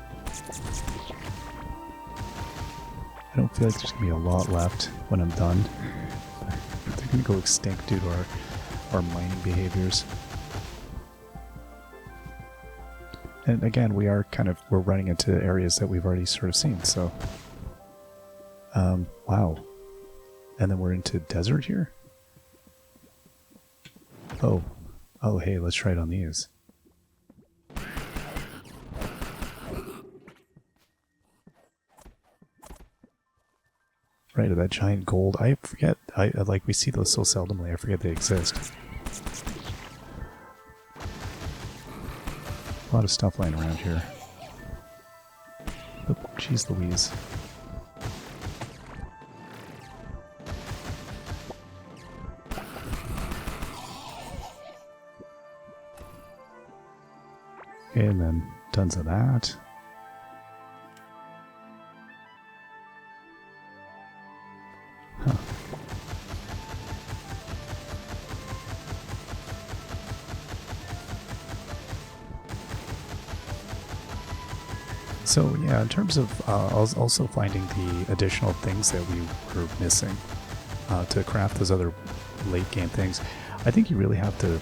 I don't feel like there's going to be a lot left when I'm done. They're going to go extinct due to our mining behaviors. And again, we're running into areas that we've already sort of seen, so... wow. And then we're into desert here? Oh. Oh, hey, let's try it on these. Right, that giant gold. I forget, like, we see those so seldomly, I forget they exist. A lot of stuff lying around here. Oh, jeez Louise. Okay, and then tons of that. Huh. So yeah, in terms of also finding the additional things that we were missing to craft those other late game things, I think you really have to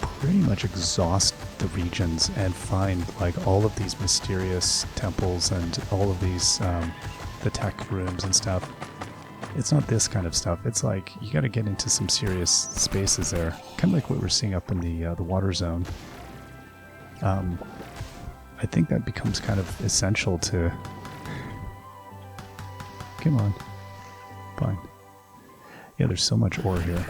pretty much exhaust the regions and find like all of these mysterious temples and all of these the tech rooms and stuff. It's not this kind of stuff. It's like you got to get into some serious spaces there, kind of like what we're seeing up in the water zone. I think that becomes kind of essential to... Come on. Fine. Yeah, there's so much ore here.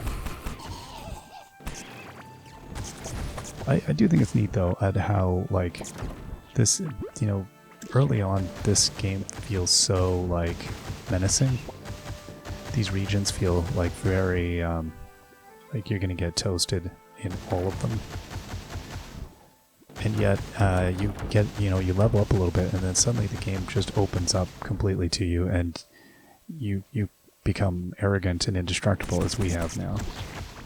I do think it's neat, though, at how, like, this, you know, early on, this game feels so, like, menacing. These regions feel, like, very, like you're gonna get toasted in all of them. And yet, you get, you know, you level up a little bit, and then suddenly the game just opens up completely to you, and you become arrogant and indestructible as we have now.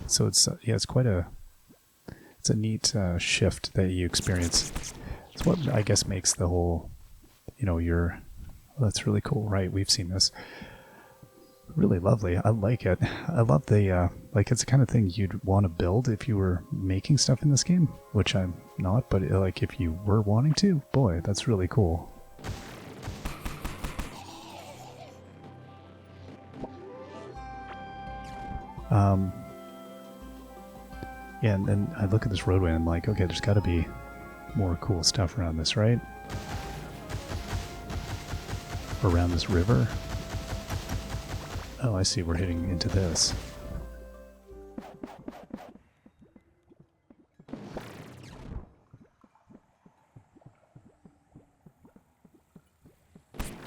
So it's, yeah, it's quite a, it's a neat shift that you experience. It's what I guess makes the whole, you know, well, that's really cool, right? We've seen this. Really lovely. I like it. I love the, like, it's the kind of thing you'd want to build if you were making stuff in this game, which I'm not, but like if you were wanting to, boy, that's really cool. Yeah, and then I look at this roadway and I'm like, okay, there's got to be more cool stuff around this, right? Around this river. Oh, I see. We're heading into this.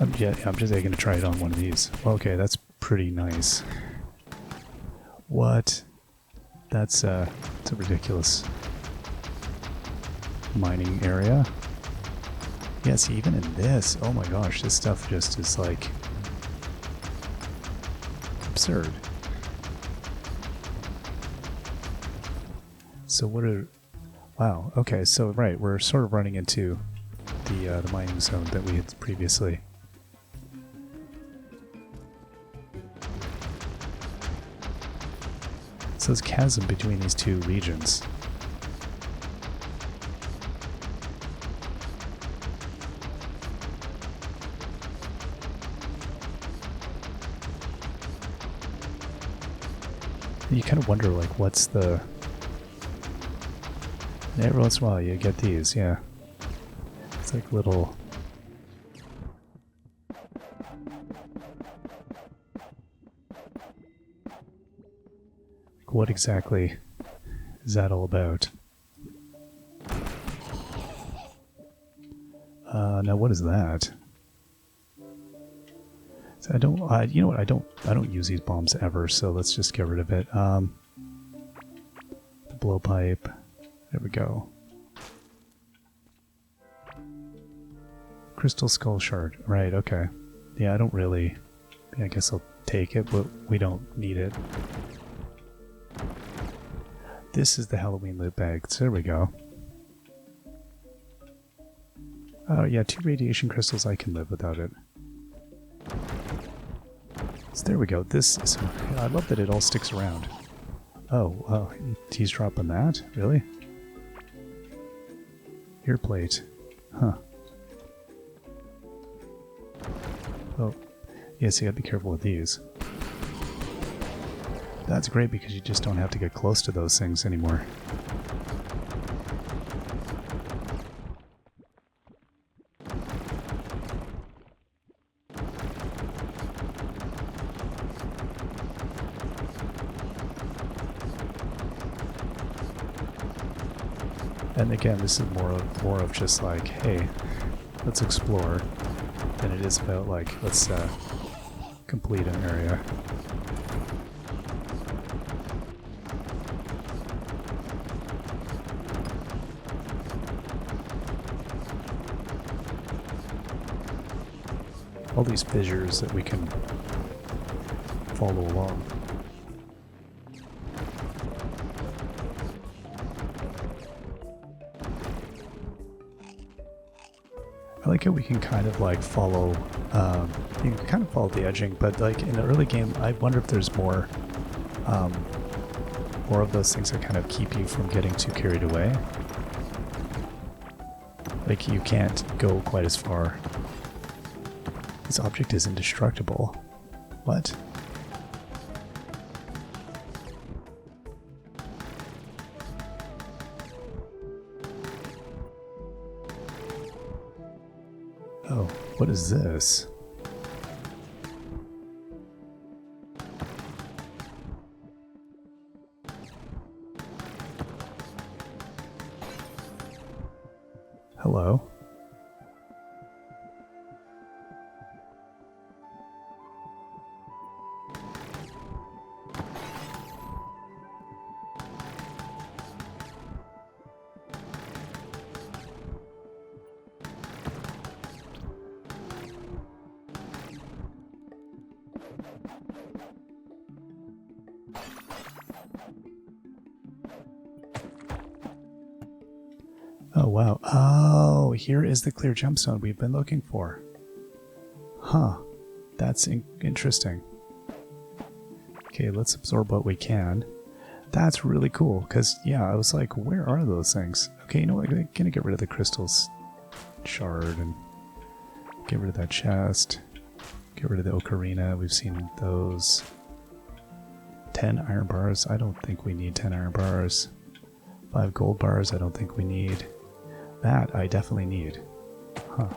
I'm just going to try it on one of these. Okay, that's pretty nice. What? It's a ridiculous mining area. Yeah, see, even in this, oh my gosh, this stuff just is like absurd. So what are... Wow, okay, so right, we're sort of running into the mining zone that we had previously. So this chasm between these two regions. You kind of wonder, like, what's the... And every once in a while you get these, yeah. It's like little... What exactly is that all about? Now what is that? So I don't. You know what? I don't use these bombs ever. So let's just get rid of it. The blowpipe. There we go. Crystal skull shard. Right. Okay. Yeah. I don't really. I guess I'll take it, but we don't need it. This is the Halloween loot bag. So there we go. Oh yeah, 2 radiation crystals. I can live without it. So there we go. This is... I love that it all sticks around. Oh, he's dropping that? Really? Ear plate. Huh. Oh, yes, you gotta be careful with these. That's great because you just don't have to get close to those things anymore. And again, this is more of just like, hey, let's explore, than it is about like, let's complete an area. All these fissures that we can follow along. I like how we can kind of like follow, you can kind of follow the edging, but like in the early game, I wonder if there's more of those things that kind of keep you from getting too carried away. Like you can't go quite as far. This object is indestructible. What? Oh, what is this? Hello? Oh, wow. Oh, here is the clear jump zone we've been looking for. Huh. That's interesting. Okay, let's absorb what we can. That's really cool, because, yeah, I was like, where are those things? Okay, you know what? I'm gonna get rid of the crystals shard and get rid of that chest. Get rid of the ocarina. We've seen those. 10 iron bars. I don't think we need 10 iron bars. 5 gold bars. I don't think we need. That I definitely need. Huh.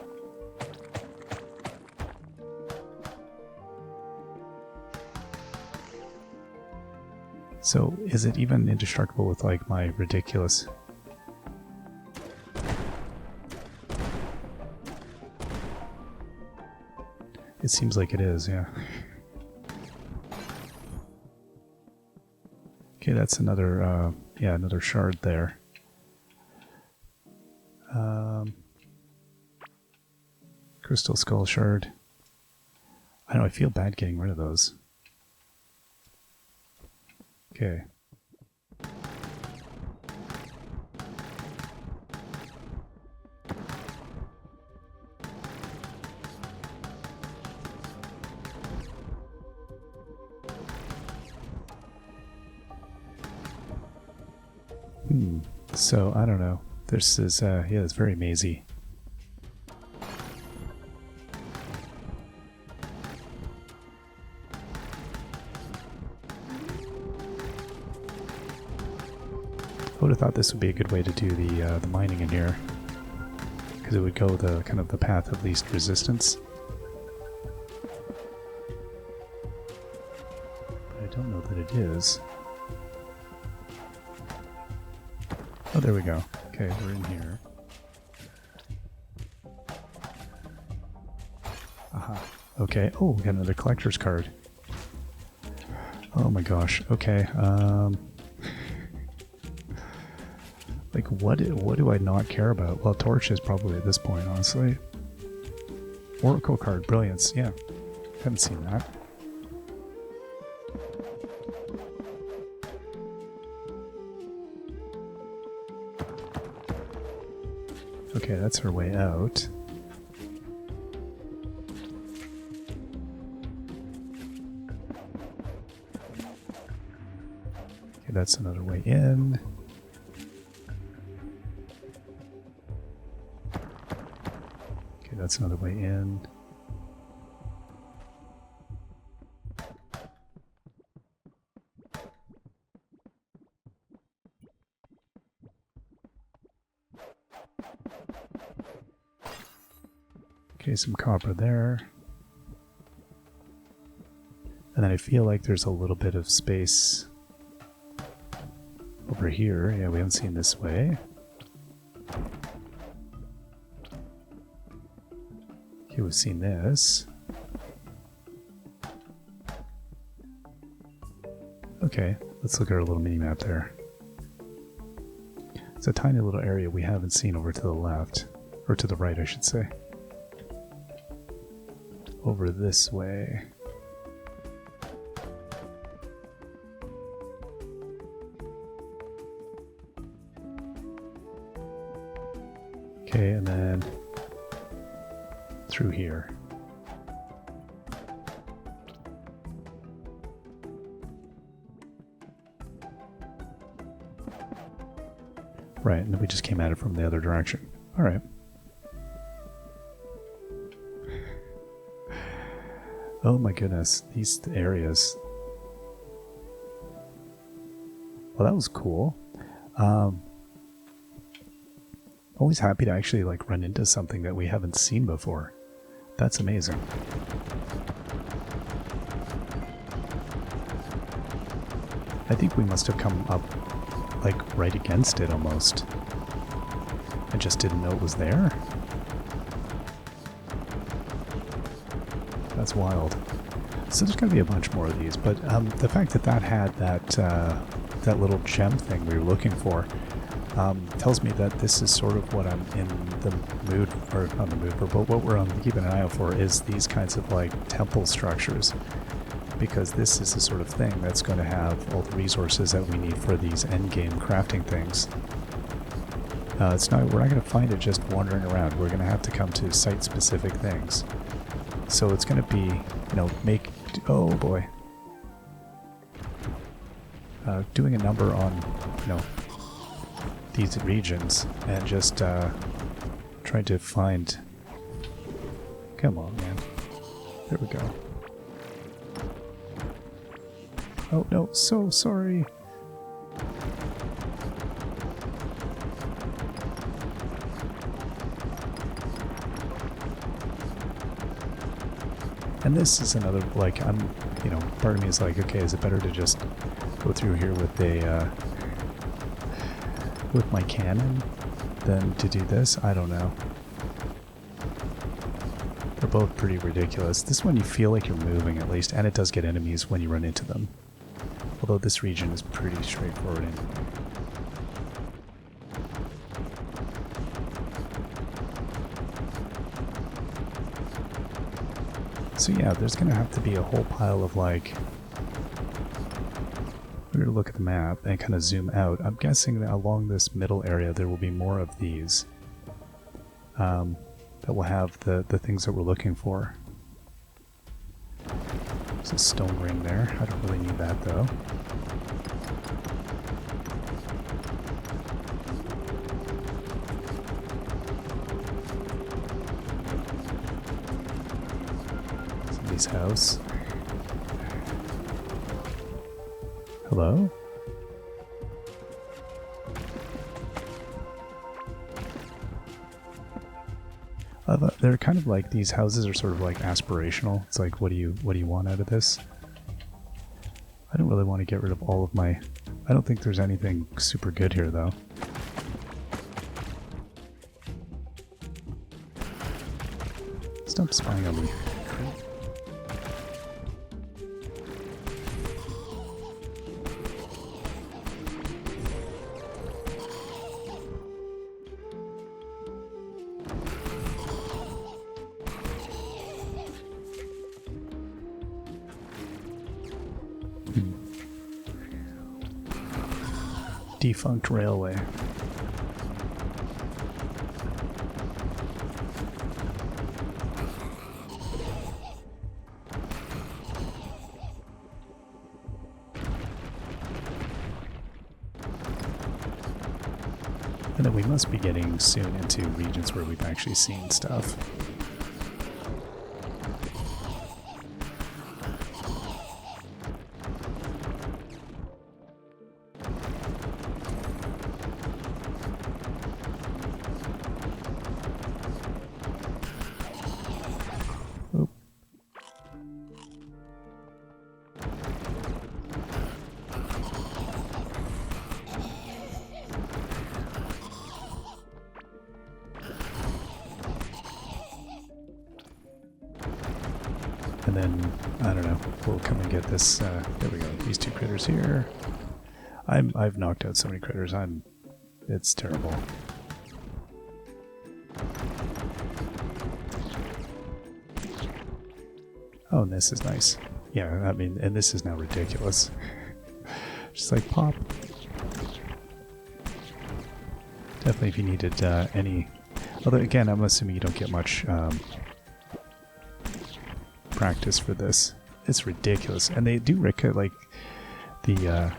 So, is it even indestructible with, like, my ridiculous... It seems like it is, yeah. Okay, that's another, yeah, another shard there. Crystal skull shard. I don't know, I feel bad getting rid of those. Okay. So, I don't know. This is, yeah, it's very mazy. I would have thought this would be a good way to do the mining in here, because it would go the kind of the path of least resistance. But I don't know that it is. Oh, there we go. Okay, we're in here. Aha. Okay. Oh, we got another collector's card. Oh my gosh. Okay. Like, what do I not care about? Well, torches probably at this point, honestly. Oracle card. Brilliance. Yeah. Haven't seen that. Okay, that's her way out. Okay, that's another way in. Okay, that's another way in. Okay, some copper there. And then I feel like there's a little bit of space over here. Yeah, we haven't seen this way. Okay, we've seen this. Okay, let's look at our little mini-map there. It's a tiny little area we haven't seen over to the left. Or to the right, I should say. Over this way. Okay, and then through here. Right, and then we just came at it from the other direction. All right. Oh my goodness, these areas. Well, that was cool. Always happy to actually like run into something that we haven't seen before. That's amazing. I think we must have come up like right against it almost. I just didn't know it was there. That's wild. So there's going to be a bunch more of these, but the fact that that had that little gem thing we were looking for tells me that this is sort of what I'm in the mood, or not the mood for, but what we're keeping an eye out for is these kinds of like temple structures, because this is the sort of thing that's going to have all the resources that we need for these endgame crafting things. We're not going to find it just wandering around. We're going to have to come to site-specific things. So it's going to be, you know, oh boy, doing a number on, you know, these regions and just trying to find. Come on, man. There we go. Oh no, so sorry. And this is another, like, you know, part of me is like, okay, is it better to just go through here with a, with my cannon than to do this? I don't know. They're both pretty ridiculous. This one you feel like you're moving at least, and it does get enemies when you run into them. Although this region is pretty straightforward anyway. So yeah, there's going to have to be a whole pile of, like, we're going to look at the map and kind of zoom out. I'm guessing that along this middle area there will be more of these that will have the things that we're looking for. There's a stone ring there. I don't really need that though. Somebody's house. Hello? They're kind of like, these houses are sort of like aspirational. It's like, what do you want out of this? I don't really want to get rid of all of my... I don't think there's anything super good here though. Stop spying on me. Defunct railway. And then we must be getting soon into regions where we've actually seen stuff. And then, I don't know, we'll come and get this, there we go, these two critters here. I've knocked out so many critters, it's terrible. Oh, and this is nice. Yeah, I mean, and this is now ridiculous. Just like pop. Definitely if you needed any... Although, again, I'm assuming you don't get much practice for this. It's ridiculous. And they do like the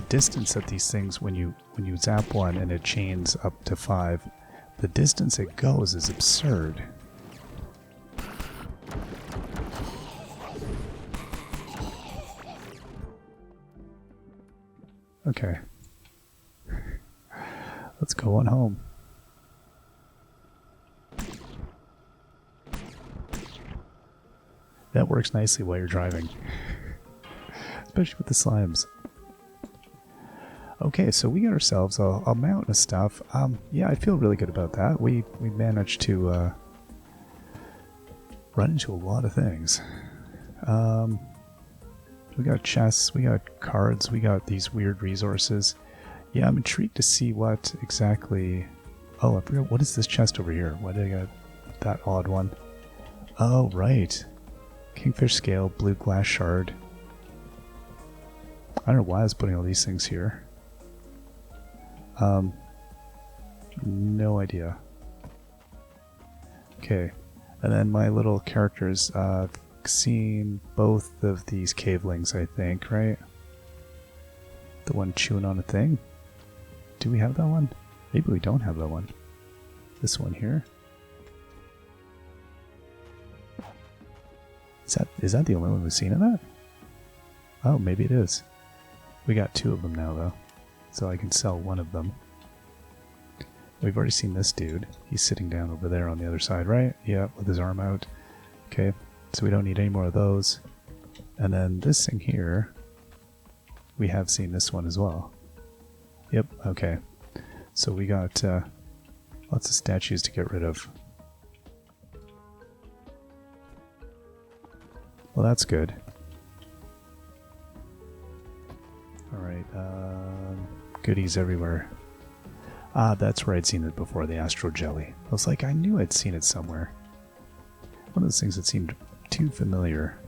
distance that these things, when you zap one and it chains up to 5, the distance it goes is absurd. Okay. Let's go on home. That works nicely while you're driving. Especially with the slimes. Okay, so we got ourselves a mountain of stuff. Yeah, I feel really good about that. We managed to run into a lot of things. We got chests, we got cards, we got these weird resources. Yeah, I'm intrigued to see what exactly... Oh, I forgot, what is this chest over here? Why did I get that odd one? Oh, right. Kingfish scale, blue glass shard. I don't know why I was putting all these things here. No idea. Okay, and then my little characters, seen both of these cavelings, I think, right? The one chewing on a thing. Do we have that one? Maybe we don't have that one. This one here. Is that the only one we've seen of that? Oh, maybe it is. We got 2 of them now, though. So I can sell 1 of them. We've already seen this dude. He's sitting down over there on the other side, right? Yeah, with his arm out. Okay, so we don't need any more of those. And then this thing here, we have seen this one as well. Yep, okay. So we got lots of statues to get rid of. Well, that's good. Alright, goodies everywhere. Ah, that's where I'd seen it before, the Astro Jelly. I was like, I knew I'd seen it somewhere. One of those things that seemed too familiar.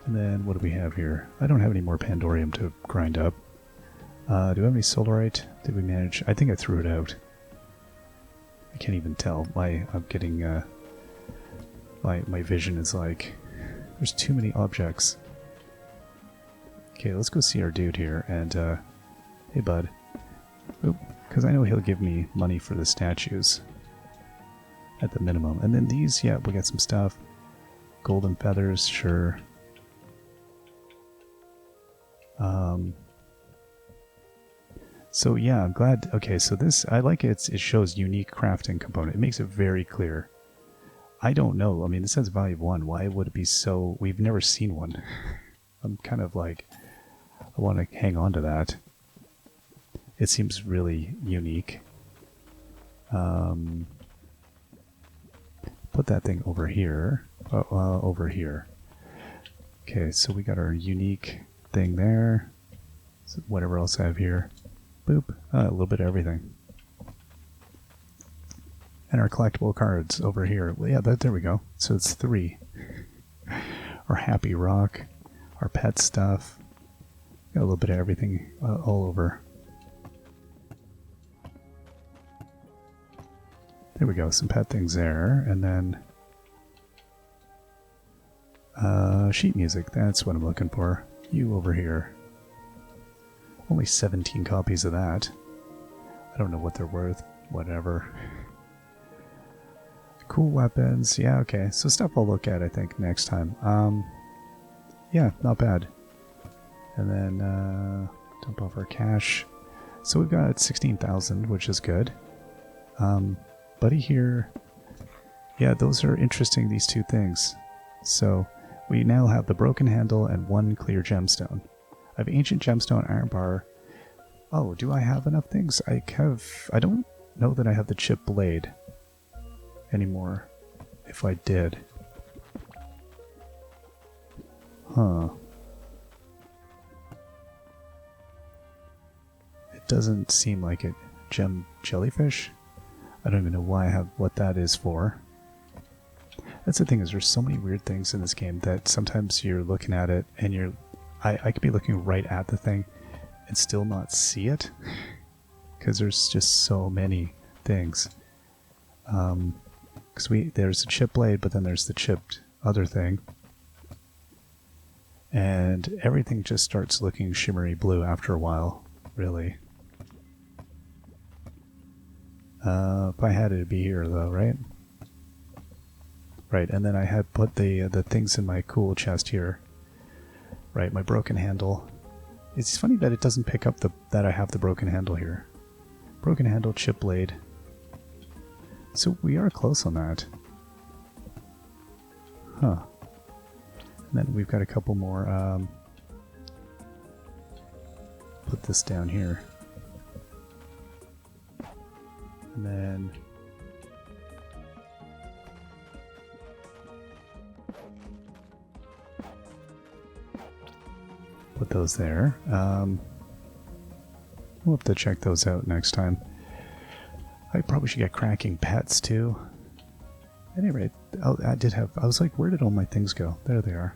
And then, what do we have here? I don't have any more Pandorium to grind up. Do I have any Solarite? Did we manage? I think I threw it out. I can't even tell. I'm getting, my vision is like, there's too many objects. Okay, let's go see our dude here, and, hey bud. Because I know he'll give me money for the statues. At the minimum. And then these, yeah, we got some stuff. Golden feathers, sure. So yeah, I'm glad. Okay, so this, I like it. It shows unique crafting component. It makes it very clear. I don't know. I mean, this says value of 1. Why would it be so? We've never seen one. I'm kind of like, I want to hang on to that. It seems really unique. Put that thing over here. Over here. Okay, so we got our unique thing there. So whatever else I have here. Boop. A little bit of everything. And our collectible cards over here. Well, yeah, there we go. So it's 3. Our Happy Rock. Our pet stuff. Got a little bit of everything all over. There we go, some pet things there, and then sheet music, that's what I'm looking for. You over here. Only 17 copies of that. I don't know what they're worth, whatever. Cool weapons, yeah, okay. So stuff I'll look at, I think, next time. Yeah, not bad. And then dump off our cash. So we've got 16,000, which is good. Buddy here, yeah, those are interesting, these 2 things. So we now have the broken handle and 1 clear gemstone. I have ancient gemstone, iron bar. Oh, do I have enough things? I don't know that I have the chip blade anymore. If I did. Huh. It doesn't seem like it. Gem jellyfish? I don't even know why I have what that is for. That's the thing, is there's so many weird things in this game that sometimes you're looking at it and I could be looking right at the thing and still not see it. Because there's just so many things. Because there's a chip blade, but then there's the chipped other thing. And everything just starts looking shimmery blue after a while, really. If I had it, it'd be here though, right? Right, and then I had put the things in my cool chest here. Right, my broken handle. It's funny that it doesn't pick up that I have the broken handle here. Broken handle, chip blade. So we are close on that. Huh. And then we've got a couple more. Put this down here. And then put those there. We'll have to check those out next time. I probably should get cracking pets too. At any rate, I was like, where did all my things go? There they are.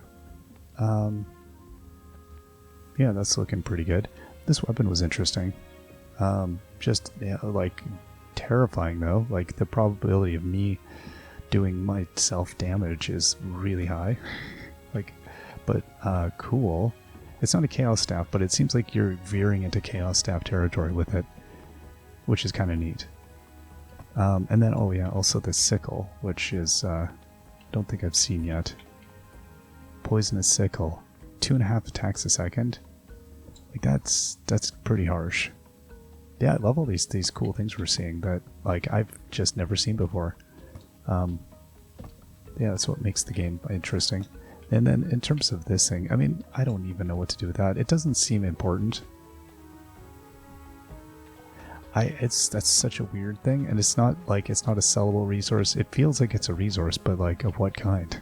Yeah, that's looking pretty good. This weapon was interesting. Just, yeah, like, terrifying though. Like, the probability of me doing myself damage is really high. Like, but cool. It's not a Chaos Staff, but it seems like you're veering into Chaos Staff territory with it, which is kind of neat. And then, oh yeah, also the sickle, which is, don't think I've seen yet. poisonous sickle. 2.5 attacks a second. Like that's pretty harsh. Yeah, I love all these cool things we're seeing that like I've just never seen before. Yeah, that's what makes the game interesting. And then in terms of this thing, I mean, I don't even know what to do with that. It doesn't seem important. That's such a weird thing, and it's not like it's not a sellable resource. It feels like it's a resource, but like of what kind?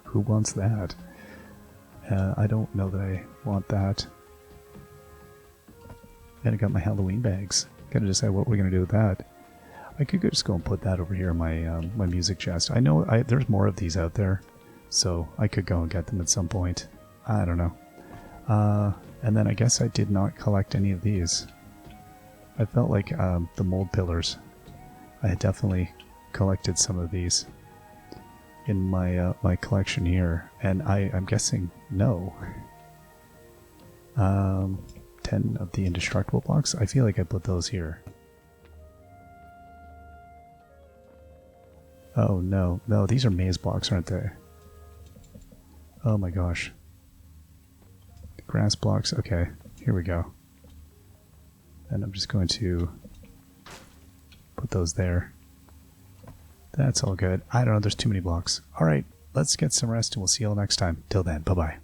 Who wants that? I don't know that I want that. And I got my Halloween bags. Gotta decide what we're gonna do with that. I could just go and put that over here in my my music chest. I know there's more of these out there, so I could go and get them at some point. I don't know. And then I guess I did not collect any of these. I felt like the mold pillars. I had definitely collected some of these in my my collection here, and I'm guessing no. 10 of the indestructible blocks. I feel like I put those here. Oh no, no, these are maze blocks, aren't they? Oh my gosh. Grass blocks, okay, here we go. And I'm just going to put those there. That's all good. I don't know, there's too many blocks. Alright, let's get some rest and we'll see you all next time. Till then, bye-bye.